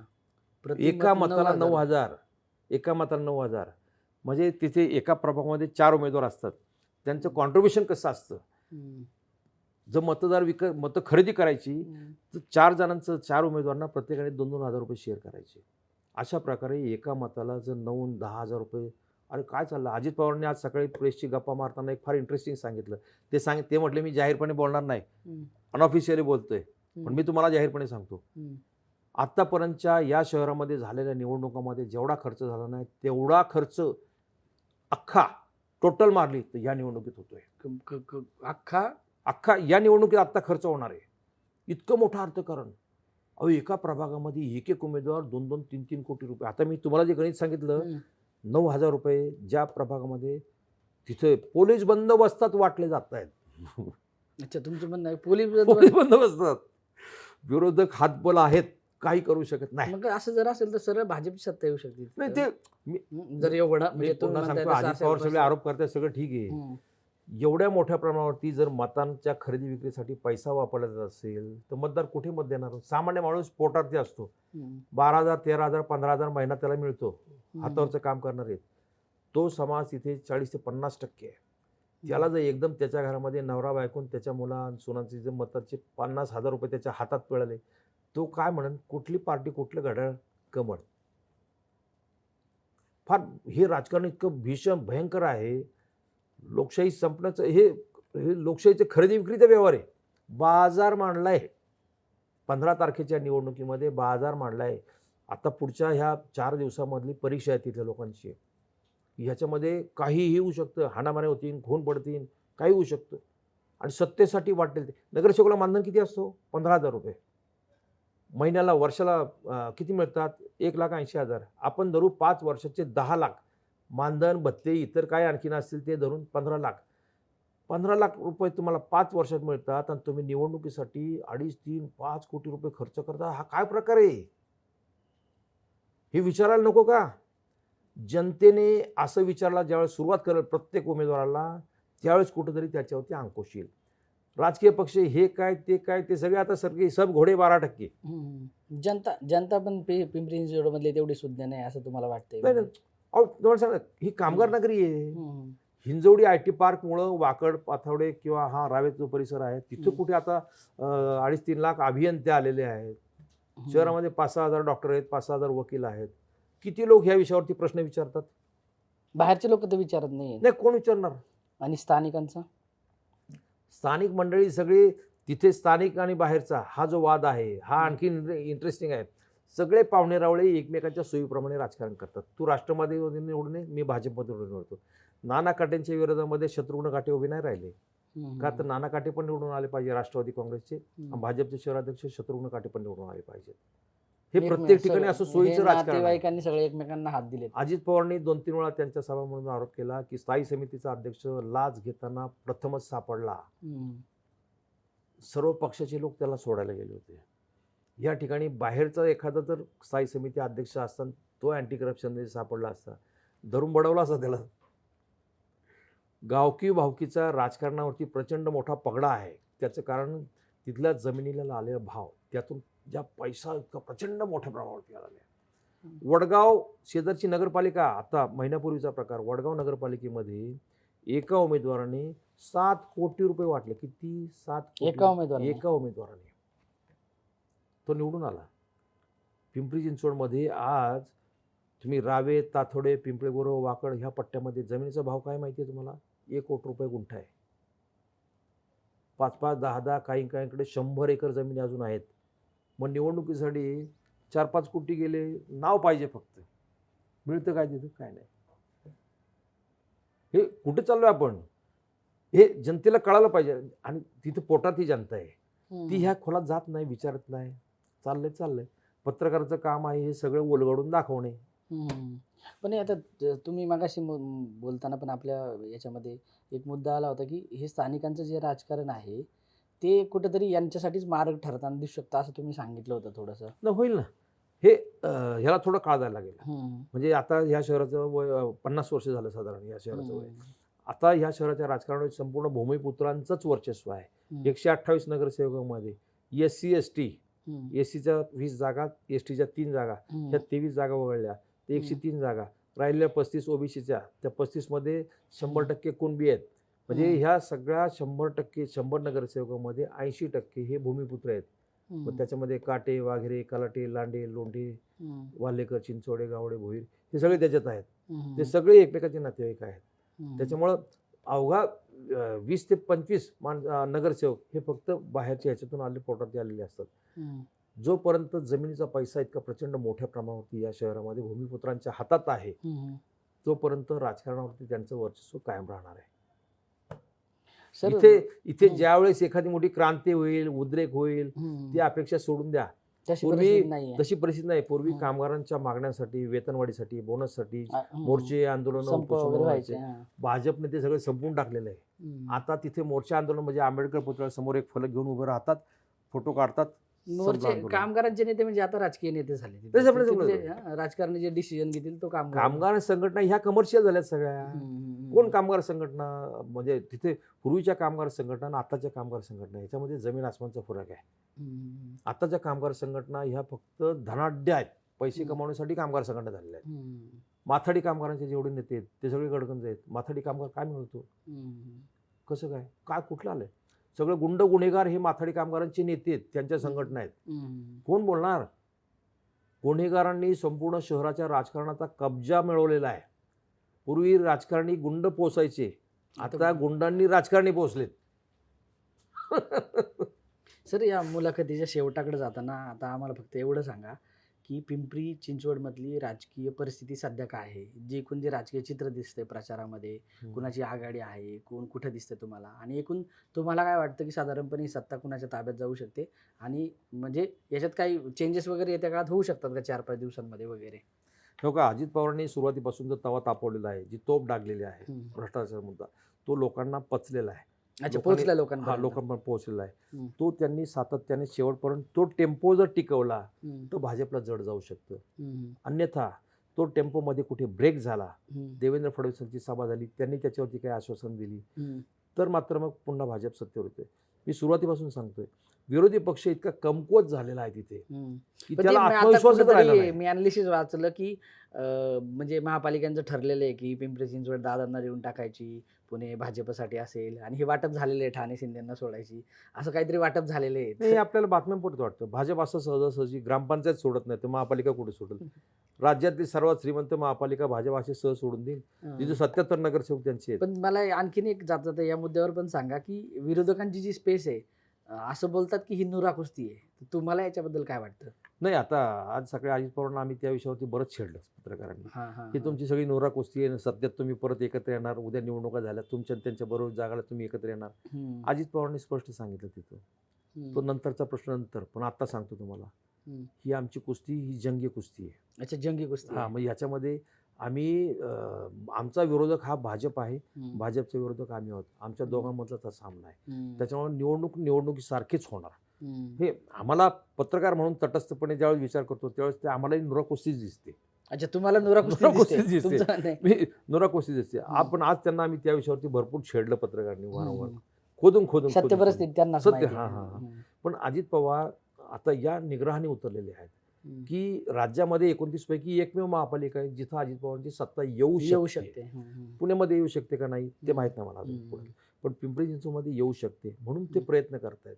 एका मताला 9,000. एका मताला 9,000 म्हणजे तिथे एका प्रभागामध्ये 4 उमेदवार असतात. त्यांचं कॉन्ट्रीब्युशन कसं असतं? जर मतं खरेदी करायची तर 4 जणांचं 4 उमेदवारांना प्रत्येकाने 2,000 रुपये शेअर करायचे. अशा प्रकारे एका मताला जर 9-10,000 रुपये. अरे काय चाललं? अजित पवारांनी आज सकाळी प्रेसची गप्पा मारताना एक फार इंटरेस्टिंग सांगितलं. ते म्हटले मी जाहीरपणे बोलणार नाही, अनऑफिशियली बोलतोय, पण मी तुम्हाला जाहीरपणे सांगतो, आतापर्यंतच्या या शहरामध्ये झालेल्या निवडणुकामध्ये जेवढा खर्च झाला नाही तेवढा खर्च अख्खा टोटल मारली तर या निवडणुकीत होतोय. अख्खा या निवडणुकीत आत्ता खर्च होणार आहे. इतकं मोठं अर्थकारण. अहो, एका प्रभागामध्ये एक उमेदवार 2-2, 3-3 कोटी रुपये. आता मी तुम्हाला जे गणित सांगितलं, 9,000 रुपये ज्या प्रभागामध्ये तिथे पोलीस बंदोबस्तात वाटले जात आहेत. अच्छा, तुमचं म्हणणं आहे पोलीस बंदोबस्तात. विरोधक हातबल आहेत, काही करू शकत नाही. मग असं जर असेल तर सरळ भाजपची सत्ता येऊ शकते. नाही ते जर एवढं म्हणजे अजित पवार सगळे आरोप करतात, सगळं ठीक आहे. एवढ्या मोठ्या प्रमाणावरती जर मतांच्या खरेदी विक्रीसाठी पैसा वापरला जात असेल तर मतदार कुठे मत देणार? सामान्य माणूस पोटावरती असतो. 12,000, 13,000, 15,000 महिना त्याला मिळतो. हातावरचं काम करणार आहेत. तो समाज इथे 40 ते 50% आहे. त्याला जर एकदम त्याच्या घरामध्ये नवरा बायकोन त्याच्या सुनांचे जे मताचे 50,000 रुपये त्याच्या हातात पिळाले, तो काय म्हणेल? कुठली पार्टी, कुठलं घड्याळ, कमळ. फार हे राजकारण इतकं भीषण भयंकर आहे. लोकशाही संपण्याचं हे लोकशाहीचे खरेदी विक्रीचा व्यवहार आहे. बाजार मांडलाय 15 तारखेच्या निवडणुकीमध्ये, बाजार मांडलाय. आता पुढच्या ह्या 4 दिवसामधली परीक्षा आहे तिथल्या लोकांची. ह्याच्यामध्ये काहीही होऊ शकतं. हाणामाऱ्या होतील, खून पडतील, काही होऊ शकतं. आणि सत्तेसाठी वाटेल ते. नगरसेवकाला मानधन किती असतो? 15,000 रुपये महिन्याला. वर्षाला किती मिळतात? 1,80,000. आपण धरू 5 वर्षाचे 10 लाख मानधन, भत्ते, इतर काय आणखीन असतील ते धरून 15 लाख. 15 लाख रुपये तुम्हाला 5 वर्षात मिळतात आणि तुम्ही निवडणुकीसाठी 2.5, 3, 5 कोटी रुपये खर्च करता. हा काय प्रकार आहे? हे विचारायला नको का? जनतेने असं विचारला ज्यावेळेस सुरुवात करेल प्रत्येक उमेदवाराला, त्यावेळेस कुठेतरी त्याच्यावरती अंकुश येईल. राजकीय पक्ष हे काय, ते काय, ते सगळे आता सगळे सब घोडे 12%. जनता जनता पण पिंपरी चिंचवडमधली तेवढी सुज्ञ नाही असं तुम्हाला वाटतंय? नाही नाही. अहो तुम्हाला सांगा, ही कामगार नगरी आहे. हम्म. हिंजवडी IT पार्कमुळं वाकड, पाथवडे किंवा हा रावेत जो परिसर आहे तिथं कुठे आता 2.5-3 लाख अभियंते आलेले आहेत. शहरामध्ये 5-6 हजार डॉक्टर आहेत, 5-6 हजार वकील आहेत. किती लोक ह्या विषयावरती प्रश्न विचारतात? बाहेरचे लोक तर विचारत नाही. नाही, कोण विचारणार? आणि स्थानिकांचा स्थानिक मंडळी सगळे तिथे स्थानिक आणि बाहेरचा हा जो वाद आहे हा आणखी इंटरेस्टिंग आहे. सगळे पाहुणेरावळे एकमेकांच्या सोयीप्रमाणे राजकारण करतात. तू राष्ट्रवादीमध्ये निवडून ये, मी भाजपमध्ये निवडतो. नाना काटेंच्या विरोधामध्ये शत्रुघ्न काटे उभे नाही राहिले का? तर नाना काटे पण निवडून आले पाहिजे राष्ट्रवादी काँग्रेसचे. भाजपचे शहराध्यक्ष शत्रुघ्न काटे पण निवडून आले पाहिजे. हे प्रत्येक ठिकाणी असं सोयीचं राजकारण आहे. नातेवाईकांनी सगळे एकमेकांना हात दिले. अजित पवारांनी 2-3 वेळा त्यांच्या सभा म्हणून आरोप केला की स्थायी समितीचा अध्यक्ष लाच घेताना प्रथमच सापडला. सर्व पक्षाचे लोक त्याला सोडायला गेले होते. या ठिकाणी बाहेरचा एखादा जर स्थायी समिती अध्यक्ष असताना तो अँटी करप्शन सापडला असता, धरून बडवला असता त्याला. गावकी भावकीचा राजकारणावरती प्रचंड मोठा पगडा आहे. त्याचं कारण तिथल्या जमिनीला आलेला भाव, त्यातून ज्या पैसा इतका प्रचंड मोठ्या प्रमाणावरती आलेला आहे. वडगाव शेजारची नगरपालिका, आता महिन्यापूर्वीचा प्रकार, वडगाव नगरपालिकेमध्ये एका उमेदवाराने 7 कोटी रुपये वाटले. किती? 7 कोटी एका उमेदवाराने तो निवडून आला. पिंपरी चिंचवडमध्ये आज तुम्ही रावेत, ताथोडे, पिंपळेगोरव, वाकड ह्या पट्ट्यामध्ये जमिनीचा भाव काय माहिती आहे तुम्हाला? 1 कोटी रुपये गुंठा आहे. 5-5, 10-10, काहींकडे 100 एकर जमिनी अजून आहेत. मग निवडणुकीसाठी 4-5 कोटी गेले, नाव पाहिजे फक्त. मिळतं काय तिथं? काय नाही. हे कुठे चाललोय आपण? हे जनतेला कळायला पाहिजे. आणि तिथं पोटात ही जनता आहे, ती ह्या खोलात जात नाही, विचारत नाही. चाललंय. पत्रकाराचं काम आहे हे सगळं उलगडून दाखवणे. पण आता तुम्ही मगाशी बोलताना पण आपल्या याच्यामध्ये एक मुद्दा आला होता की हे स्थानिकांचं जे राजकारण आहे ते कुठेतरी यांच्यासाठीच मार्ग ठरताना दिसू शकतं असं तुम्ही सांगितलं होतं थोडंसं. होईल ना. हे ह्याला थोडं काळ जायला लागेल. म्हणजे आता ह्या शहराचं वय 50 वर्ष झालं साधारण. या शहराचं वय आता ह्या शहराच्या राजकारणात संपूर्ण भूमिपुत्रांचंच वर्चस्व आहे. 128 नगरसेवकांमध्ये SC ST, SCच्या 20 जागा, STच्या 3 जागा, ह्या 23 जागा वगळल्या, ते 103 जागा राहिलेल्या 35 OBCच्या. त्या 35 मध्ये 100% कुणबी आहेत. म्हणजे ह्या सगळ्या 100% नगरसेवकांमध्ये 80% हे भूमिपुत्र आहेत. मग त्याच्यामध्ये काटे, वाघेरे, कलाटे, लांडे, लोंढे, वाल्हेकर, चिंचोडे, गावडे, भोईर हे सगळे त्याच्यात आहेत. ते सगळे एकमेकांचे नातेवाईक आहेत. त्याच्यामुळं अवघा 20 ते 25 नगरसेवक हे फक्त बाहेरच्या ह्याच्यातून आले, पोटात आलेले असतात. जोपर्यंत जमिनीचा पैसा इतका प्रचंड मोठ्या प्रमाणावरती या शहरामध्ये भूमिपुत्रांच्या हातात आहे, तोपर्यंत राजकारणावरती त्यांचं वर्चस्व कायम राहणार आहे. इथे ज्यावेळेस एखादी मोठी क्रांती होईल, उद्रेक होईल, ती अपेक्षा सोडून द्या. पूर्वी तशी परिस्थिती नाही. पूर्वी कामगारांच्या मागण्यांसाठी, वेतनवाढीसाठी, बोनससाठी मोर्चे, आंदोलन, व्हायचे. भाजपने ते सगळं संपवून टाकलेलं आहे. आता तिथे मोर्चे आंदोलन म्हणजे आंबेडकर पुतळ्यासमोर एक फलक घेऊन उभे राहतात, फोटो काढतात. कामगारांचे नेते म्हणजे आता राजकीय नेते झाले. राजकारणी जे डिसिजन घेतील तो कामगार संघटना ह्या कमर्शियल झाल्यात सगळ्या. कोण कामगार संघटना? म्हणजे तिथे पूर्वीच्या कामगार संघटना आणि आताच्या कामगार संघटना ह्याच्यामध्ये जमीन आसमानचा फरक आहे. आताच्या कामगार संघटना ह्या फक्त धनाढ्य आहेत, पैसे कमावण्यासाठी कामगार संघटना झालेल्या आहेत. माथाडी कामगारांचे जेवढे नेते आहेत ते सगळे गडगंज आहेत. माथाडी कामगार काय मिळतो? कसं काय कुठलं आलंय? सगळं गुंड गुन्हेगार हे माथाडी कामगारांचे नेते आहेत, त्यांच्या संघटना आहेत. कोण बोलणार? गुन्हेगारांनी संपूर्ण शहराच्या राजकारणाचा कब्जा मिळवलेला आहे. पूर्वी राजकारणी गुंड पोसायचे, आता गुंडांनी राजकारणी पोचलेत. सर, या मुलाखतीच्या शेवटाकडे जाताना आता आम्हाला फक्त एवढं सांगा की पिंपरी चिंचवडमधली राजकीय परिस्थिती सध्या काय आहे? जे एकूण जे राजकीय चित्र दिसतंय प्रचारामध्ये, कुणाची आघाडी आहे, कोण कुठं दिसतंय तुम्हाला, आणि एकूण तुम्हाला काय वाटतं की साधारणपणे सत्ता कुणाच्या ताब्यात जाऊ शकते? आणि म्हणजे याच्यात काही चेंजेस वगैरे येत्या काळात होऊ शकतात का 4-5 दिवसांमध्ये वगैरे? हो का, अजित पवारांनी सुरुवातीपासून जो तवा तापवलेला आहे, जी तोप डागलेली आहे, भ्रष्टाचार मुद्दा, तो लोकांना पचलेला आहे. अच्छा, पोहोचला हा लोकांपर्यंत. लोकांपर्यंत पोहोचलेला आहे. हम्म. तो त्यांनी सातत्याने शेवटपर्यंत तो टेम्पो जर टिकवला हम्म. तो भाजपला जड जाऊ शकतं. हम्म. अन्यथा तो टेम्पोमध्ये कुठे ब्रेक झाला, हम्म. देवेंद्र फडणवीसांची सभा झाली, त्यांनी त्याच्यावरती काही आश्वासन दिली, हम्म. तर मात्र मग पुन्हा भाजप सत्तेवर येते. मी सुरुवातीपासून सांगतोय, विरोधी पक्ष इतका कमकुवत झालेला आहे तिथे हम्म. की पण त्याला ते आता आत्मविश्वासच राहिला कुठेतरी नाही. मी अनालिसिस वाचलं की म्हणजे महापालिकांचं ठरलेलं आहे की पिंपरी चिंचवड दादांना देऊन टाकायची, पुणे भाजपसाठी असेल, आणि हे वाटप झालेलं आहे ठाणे शिंदेना सोडायची, असं काहीतरी वाटप झालेलं आहे. नाही, हे आपल्याला बातम्यांपुरतं वाटतं. भाजप असं सहजासहजी ग्रामपंचायत सोडत नाही तर महापालिका कुठे सोडेल? राज्यातली सर्वात श्रीमंत महापालिका भाजप असे सहज सोडून देईल? तिथे 77 नगरसेवक त्यांचे आहेत. पण मला आणखीन एक जाता या मुद्द्यावर पण सांगा की विरोधकांची जी स्पेस आहे, असं बोलतात की ही नुरा कुस्ती आहे, तर तुम्हाला याच्याबद्दल काय वाटतं? नाही, आता आज सकाळी अजित पवारांना आम्ही त्या विषयावरती बरंच छेडलं पत्रकारांनी हा हा की तुमची सगळी नोरा कुस्ती आहे, सध्यात तुम्ही परत एकत्र येणार, उद्या निवडणुका झाल्या, तुमच्या त्यांच्या बरोबर जागाला तुम्ही एकत्र येणार. अजित पवारांनी स्पष्ट सांगितलं तिथं, तो नंतरचा प्रश्न नंतर, पण आता सांगतो तुम्हाला, ही आमची कुस्ती ही जंगी कुस्ती आहे. अच्छा, जंगी कुस्ती. हा, मग याच्यामध्ये आम्ही आमचा विरोधक हा भाजप आहे, भाजपचे विरोधक आम्ही आहोत, आमच्या दोघांमधलाच हा सामना आहे. त्याच्यामुळे निवडणुकीसारखीच होणार. हे आम्हाला पत्रकार म्हणून तटस्थपणे ज्यावेळेस विचार करतो त्यावेळेस ते आम्हालाही नुरा कुस्तीच दिसते. अच्छा, तुम्हाला नुरा नुरा कुस्ती कुस्तीच दिसते. दिसते. तुमचं नाही. मी नुरा कुस्ती दिसते. आपण आज त्यांना आम्ही त्या विषयावरती भरपूर छेडलं पत्रकारांनी वारंवार, खोदून खोदून सत्य खोदून परिस्थिती त्यांना सत्य. हा हा हा. पण अजित पवार आता या निग्रहाने उतरलेले आहेत की राज्यामध्ये 29 पैकी एकमेव महापालिका आहे जिथं अजित पवारांची सत्ता येऊ शकते. पुण्यामध्ये येऊ शकते का नाही ते माहित नाही मला अजून पुढे, पण पिंपरी चिंचवडमध्ये येऊ शकते म्हणून ते प्रयत्न करतायत.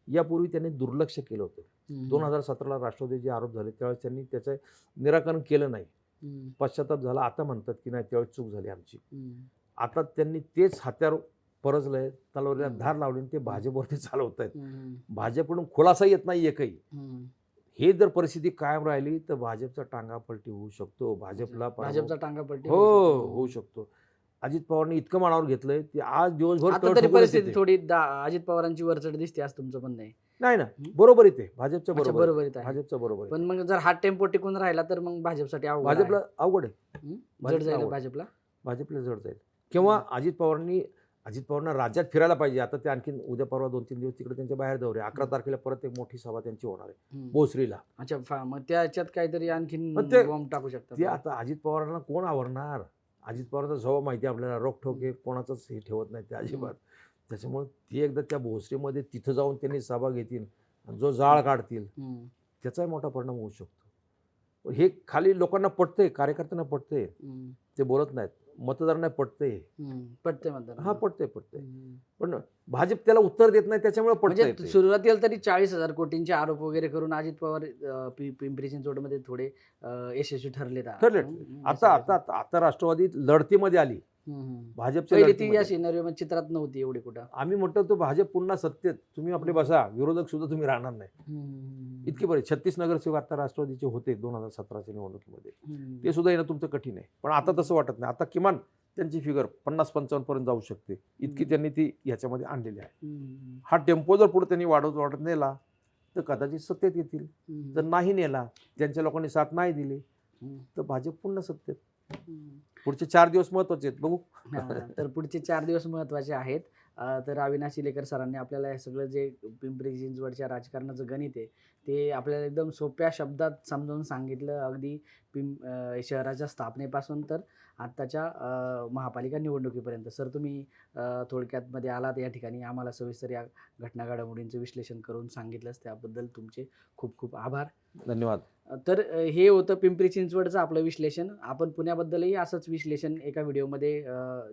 यापूर्वी त्यांनी दुर्लक्ष केलं होतं. 2017ला राष्ट्रवादीचे आरोप झाले त्यावेळेस त्यांनी त्याचं निराकरण केलं नाही, पश्चाताप झाला. आता म्हणतात की नाही त्यावेळेस चूक झाली आमची. आता त्यांनी तेच हत्यार परजलंय, तलवारीला धार लावली, ते भाजपवरती चालवत आहेत. भाजपकडून खुलासा येत नाही एकही. हे जर परिस्थिती कायम राहिली तर भाजपचा टांगा पलटी होऊ शकतो, भाजपचा टांगा पलटी होऊ शकतो. अजित पवारांनी इतकं मनावर घेतलंय की आज दिवसभर आता तरी परिस्थिती थोडी अजित पवारांची वरचढ दिसते आज, तुमचं म्हणणं आहे? नाही ना, बरोबर येते भाजपच्या अच्छा, बरोबर बरोबर आहे. भाजपच्या बरोबर पण मग जर हा टेम्पो टिकून राहिला तर मग भाजपसाठी अवघड आहे. भाजपला अवघड आहे. जड जाईल भाजपला भाजपला. जड जाईल. किंवा अजित पवारांना राज्यात फिरायला पाहिजे. आता ते आणखीन उद्या परवा 2-3 दिवस तिकडे त्यांच्या बाहेर दौरे. 11 तारखेला परत एक मोठी सभा त्यांची होणार आहे भोसरीला. अच्छा, मग त्याच्यात काहीतरी आणखीन मग ते- बॉम्ब टाकू शकतात. ते आता अजित पवारांना कोण आवरणार? अजित पवारांचा स्वभाव माहिती आहे आपल्याला, रोखठोक हे कोणाचंच हे ठेवत नाही ते अजिबात. त्याच्यामुळे ते एकदा त्या भोसरीमध्ये तिथं जाऊन त्यांनी सभा घेतील, जो जाळ काढतील, त्याचाही मोठा परिणाम होऊ शकतो. हे खाली लोकांना पटतंय, कार्यकर्त्यांना पटतंय, ते बोलत नाहीत. मतदारांना पटतंय. पटते मतदार. हा, पटतंय. पण भाजप त्याला उत्तर देत नाही, त्याच्यामुळे पटतंय म्हणजे ते. सुरुवातीला तरी 40,000 कोटींचे आरोप वगैरे करून अजित पवार पिंपरी चिंचवडमध्ये थोडे यशस्वी ठरले. आता राष्ट्रवादी लढतीमध्ये आली, भाजपच्या पहिली ती लढतीमध्ये. या सिनेरिओ चित्रात नव्हती एवढी कुठं. आम्ही म्हणतो तो भाजप पुन्हा सत्तेत, तुम्ही आपले बसा, विरोधक सुद्धा तुम्ही राहणार नाही. इतकी बरे 36 नगरसेवक आता राष्ट्रवादीचे होते 2017च्या निवडणुकीमध्ये, ते सुद्धा येणं तुमचं कठीण आहे. पण आता तसं वाटत नाही. आता किमान त्यांची फिगर 50-55 पर्यंत जाऊ शकते, इतकी त्यांनी ती ह्याच्यामध्ये आणलेली आहे. हा टेम्पो जर पुढे त्यांनी वाढत नेला तर कदाचित सत्तेत येतील. जर नाही नेला, ज्यांच्या लोकांनी साथ नाही दिली, तर भाजप पुन्हा सत्तेत. पुढचे 4 दिवस महत्वाचे आहेत, बघू. तर पुढचे 4 दिवस महत्वाचे आहेत. तर अविनाश शिलेकर सरांनी आपल्याला हे सगळं जे पिंपरी चिंचवडच्या राजकारणाचं गणित आहे ते आपल्याला एकदम सोप्या शब्दात समजावून सांगितलं. अगदी शहराच्या स्थापनेपासून तर आत्ताच्या महापालिका निवडणुकीपर्यंत. सर, तुम्ही थोडक्यात मध्ये आलात या ठिकाणी, आम्हाला सविस्तर या घटना घडामोडींचं विश्लेषण करून सांगितलंच, त्याबद्दल तुमचे खूप खूप आभार. धन्यवाद. तर हे होतं पिंपरी चिंचवडचं आपलं विश्लेषण. आपण पुण्याबद्दलही असंच विश्लेषण एका व्हिडिओमध्ये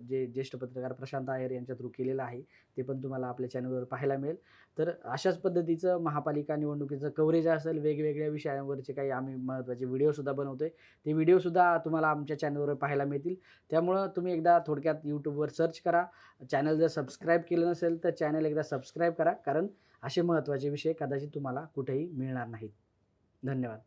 जे ज्येष्ठ पत्रकार प्रशांत अय्यर यांच्या थ्रू केलेलं आहे, ते पण तुम्हाला आपल्या चॅनलवर पाहायला मिळेल. तर अशाच पद्धतीचं महापालिका निवडणुकीचं कव्हरेज असेल, वेगवेगळ्या विषयांवरचे काही आम्ही महत्त्वाचे व्हिडिओसुद्धा बनवतोय, ते व्हिडिओसुद्धा तुम्हाला आमच्या चॅनलवर पाहायला मिळतील. त्यामुळं तुम्ही एकदा थोडक्यात यूट्यूबवर सर्च करा. चॅनल जर सबस्क्राईब केलं नसेल तर चॅनल एकदा सबस्क्राईब करा, कारण असे महत्त्वाचे विषय कदाचित तुम्हाला कुठेही मिळणार नाहीत. धन्यवाद.